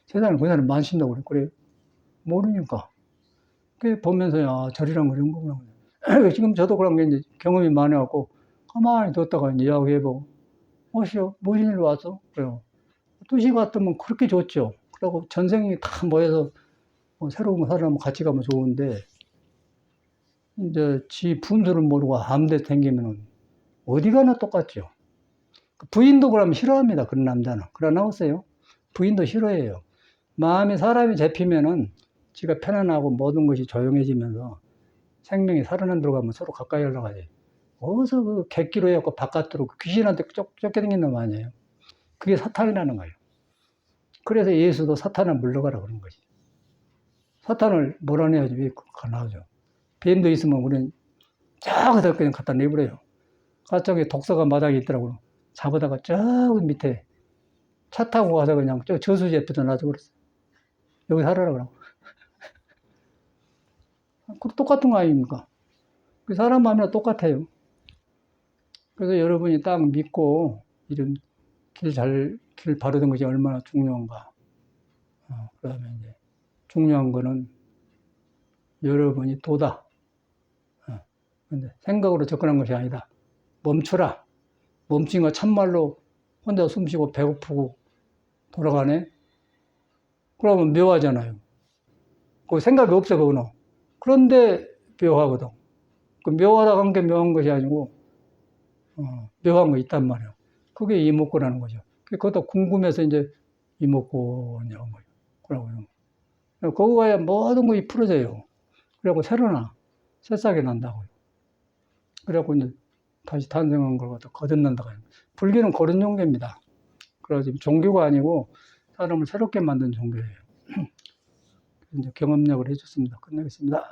세상에 그 사람 많신다고 그래. 모르니까. 그 보면서 야 절이란 거 이런 거구나. 지금 저도 그런 게 이제 경험이 많아갖고 가만히 뒀다가 이제 이야기해보고 무슨 일로 왔어? 그래요. 뜻이 같으면 그렇게 좋죠. 그리고 전생이 다 모여서 뭐 새로운 사람 같이 가면 좋은데 이제 지 분수를 모르고 아무데 댕기면은 어디 가나 똑같죠. 부인도 그러면 싫어합니다. 그런 남자는. 그러나 나왔어요. 부인도 싫어해요. 마음이 사람이 잡히면은 지가 편안하고 모든 것이 조용해지면서 생명이 살아난 들어가면 서로 가까이 올라가지. 어디서 그 객기로 해갖고 바깥으로 귀신한테 쫓겨다니는 놈 아니에요. 그게 사탄이라는 거예요. 그래서 예수도 사탄을 물러가라 그런 거지. 사탄을 몰아내야지 왜 가나오죠. 뱀도 있으면 우리는 저기다 그냥 갖다 내버려요. 저기 독서가 마당에 있더라고요. 잡아다가 저 밑에 차 타고 가서 그냥 저 저수지 옆에다 놔줘 그랬어요. 여기 살아라 그러고. 똑같은 거 아닙니까? 그 사람 마음이나 똑같아요. 그래서 여러분이 딱 믿고 이런 길 바르는 것이 얼마나 중요한가. 그 다음에 이제 중요한 거는 여러분이 도다. 근데 생각으로 접근한 것이 아니다. 멈춰라. 멈춘 거 참말로 혼자 숨 쉬고 배고프고 돌아가네? 그러면 묘하잖아요. 그 생각이 없어, 그거는. 그런데 묘하거든. 그 묘하다고 한 게 묘한 것이 아니고, 묘한 거 있단 말이에요. 그게 이목구라는 거죠. 그것도 궁금해서 이제 이목구냐고 거예요. 그러고요. 거기 가야 모든 것이 풀어져요. 그래갖고 새로나, 새싹이 난다고요. 그래갖고 이제 다시 탄생한 걸 갖다 거듭난다고 해요. 불교는 그런 종교입니다. 그래서 종교가 아니고 사람을 새롭게 만든 종교예요. 이제 경험력을 해줬습니다. 끝내겠습니다.